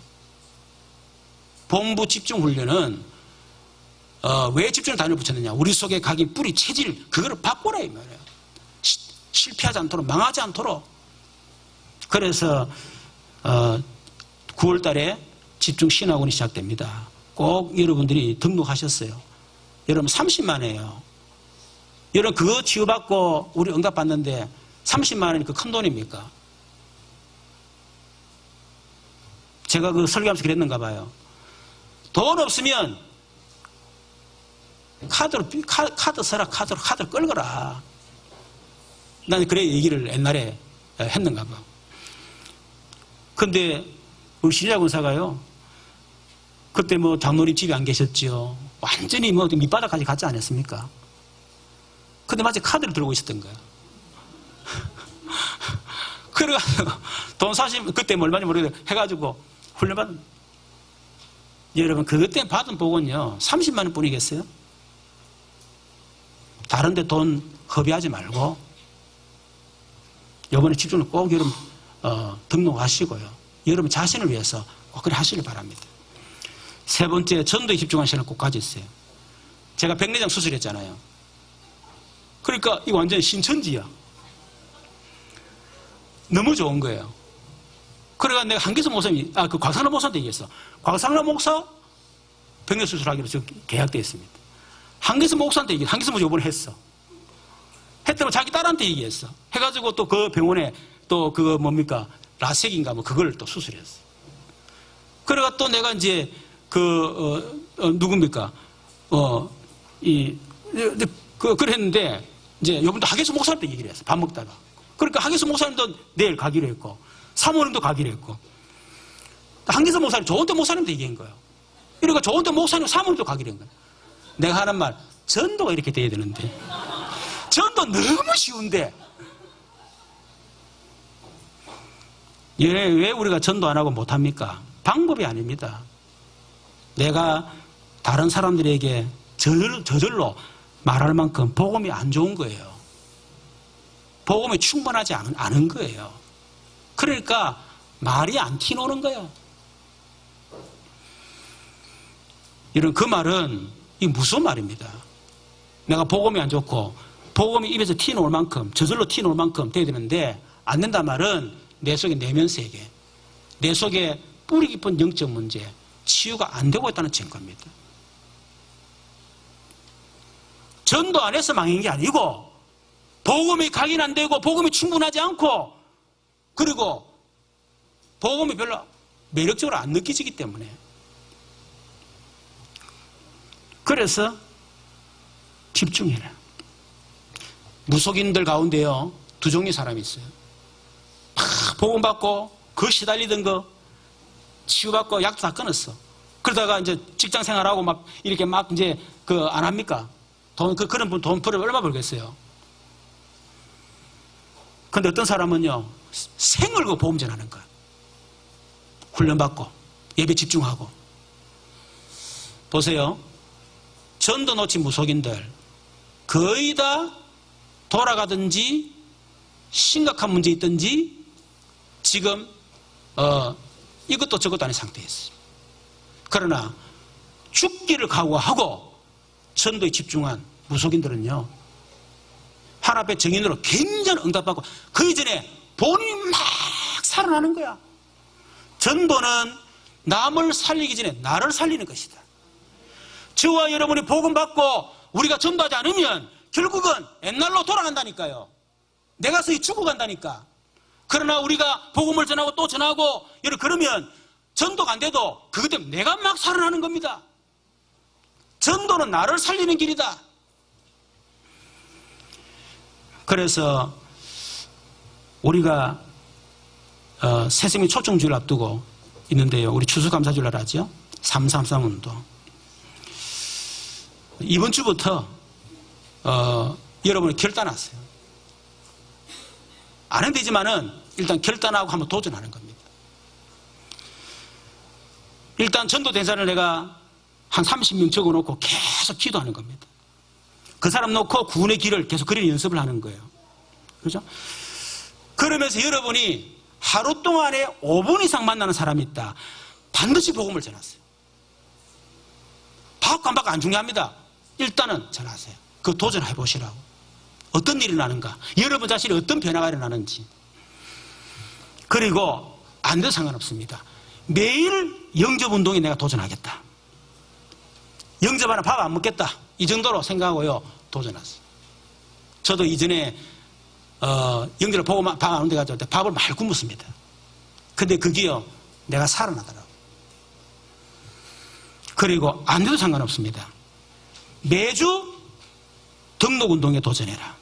S1: 본부 집중 훈련은 왜 집중을 단위를 붙였느냐? 우리 속에 각인 뿌리 체질 그거를 바꾸라 이 말이에요. 실패하지 않도록 망하지 않도록 그래서 9월 달에 집중 신학원이 시작됩니다. 꼭 여러분들이 등록하셨어요. 여러분 30만이에요. 여러분 그거 치유받고 우리 응답받는데 30만 원이 그 큰 돈입니까? 제가 그 설교하면서 그랬는가 봐요. 돈 없으면 카드 써라. 카드로 끌거라. 나는 그래 얘기를 옛날에 했는가 봐. 근데 우리 신일자 군사가요, 그때 뭐 장로님 집에 안 계셨죠. 완전히 뭐 밑바닥까지 갔지 않았습니까? 근데 마치 카드를 들고 있었던 거야. 그래가지고 돈 40, 그때 뭐 얼마인지 모르겠는데 해가지고 훈련받은. 여러분 그때 받은 복은요 30만 원 뿐이겠어요? 다른 데 돈 허비하지 말고 이번에 집중을 꼭 여러분 등록하시고요. 여러분 자신을 위해서 꼭 그래 하시길 바랍니다. 세 번째, 전도에 집중하는 시간을 꼭 가지세요. 제가 백내장 수술했잖아요. 그러니까 이거 완전히 신천지야. 너무 좋은 거예요. 그래가 내가 한기수 목사님이, 그 곽상라 목사한테 얘기했어. 곽상라 목사 백내 수술하기로 지금 계약되어 있습니다. 한기수 목사한테 얘기했어. 한기수 목사 이번에 했어. 했더니 자기 딸한테 얘기했어. 해가지고 또 그 병원에 또 그거 뭡니까? 라섹인가 뭐 그걸 또 수술했어. 그래가 또 내가 이제 누굽니까? 그랬는데 이제 요번도 하계수 목사한테 얘기를 했어. 밥 먹다가. 그러니까 하계수 목사님도 내일 가기로 했고 사모님도 가기로 했고 한계수 목사님 조은태 목사님도 얘기한 거예요. 그러니까 조은태 목사님 사모님도 가기로 한 거예요. 내가 하는 말 전도가 이렇게 돼야 되는데 전도 너무 쉬운데 왜 우리가 전도 안 하고 못합니까? 방법이 아닙니다. 내가 다른 사람들에게 저절로 말할 만큼 복음이 안 좋은 거예요. 복음이 충분하지 않은 거예요. 그러니까 말이 안 티노는 거예요. 이런 그 말은 이 무슨 말입니다. 내가 복음이 안 좋고 복음이 입에서 튀어나올 만큼 저절로 튀어나올 만큼 돼야 되는데 안 된단 말은 내 속에 내면 세계, 내 속에 뿌리 깊은 영적 문제, 치유가 안 되고 있다는 증거입니다. 전도 안 해서 망한 게 아니고 복음이 각인 안 되고 복음이 충분하지 않고 그리고 복음이 별로 매력적으로 안 느껴지기 때문에 그래서 집중해라. 무속인들 가운데요 두 종류의 사람이 있어요. 복음 받고 그 시달리던 거 치유받고 약도 다 끊었어. 그러다가 이제 직장 생활하고 막 이렇게 막 이제 안 합니까? 그런 분 돈 벌어 얼마 벌겠어요? 근데 어떤 사람은요 생을 그 보험 전하는 거야. 훈련받고 예배 집중하고. 보세요. 전도 놓친 무속인들 거의 다 돌아가든지 심각한 문제 있든지 지금 이것도 저것도 아닌 상태에 있어요. 그러나 죽기를 각오하고 전도에 집중한 무속인들은요 하나님 앞에 정인으로 굉장히 응답받고 그 이전에 본인이 막 살아나는 거야. 전도는 남을 살리기 전에 나를 살리는 것이다. 저와 여러분이 복음 받고 우리가 전도하지 않으면 결국은 옛날로 돌아간다니까요. 내가 서히 죽어간다니까. 그러나 우리가 복음을 전하고 또 전하고 그러면 전도가 안 돼도 그것 때문에 내가 막 살아나는 겁니다. 전도는 나를 살리는 길이다. 그래서 우리가 새생명 초청주를 앞두고 있는데요. 우리 추수감사주를 하죠. 333 운동. 이번 주부터 여러분이 결단하세요. 안 해도 되지만은 일단 결단하고 한번 도전하는 겁니다. 일단 전도 대사를 내가 한 30명 적어놓고 계속 기도하는 겁니다. 그 사람 놓고 구원의 길을 계속 그리는 연습을 하는 거예요. 그렇죠? 그러면서 여러분이 하루 동안에 5분 이상 만나는 사람이 있다. 반드시 복음을 전하세요. 받고 안 받고 안 중요합니다. 일단은 전하세요. 그 도전해 보시라고. 어떤 일이 나는가? 여러분 자신이 어떤 변화가 일어나는지. 그리고 안 돼도 상관없습니다. 매일 영접운동에 내가 도전하겠다. 영접 하나 밥 안 먹겠다. 이 정도로 생각하고요. 도전했어요. 저도 이전에 영접을 보고 밥 안 온데 가지고 밥을 많이 굶었습니다. 근데 그게요. 내가 살아나더라고요. 그리고 안 돼도 상관없습니다. 매주 등록운동에 도전해라.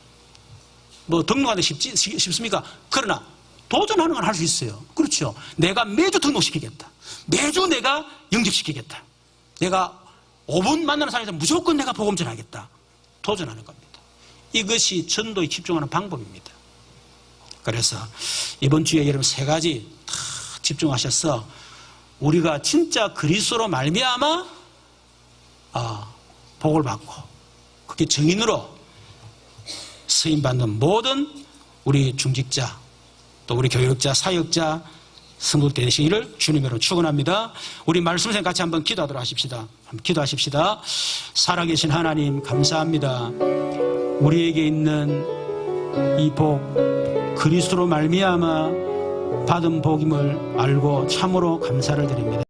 S1: 뭐 등록하는 게 쉽습니까? 그러나 도전하는 건 할 수 있어요. 그렇죠. 내가 매주 등록시키겠다. 매주 내가 영접시키겠다. 내가 5분 만나는 사람에서 무조건 내가 복음 전하겠다. 도전하는 겁니다. 이것이 전도에 집중하는 방법입니다. 그래서 이번 주에 여러분 3가지 다 집중하셔서 우리가 진짜 그리스도로 말미암아 복을 받고 그게 증인으로 쓰임받는 모든 우리 중직자 또 우리 교역자, 사역자, 성도들 되시기를 주님으로 축원합니다. 우리 말씀을 같이 한번 기도하도록 하십시다. 한번 기도하십시다. 살아계신 하나님 감사합니다. 우리에게 있는 이 복 그리스도로 말미암아 받은 복임을 알고 참으로 감사를 드립니다.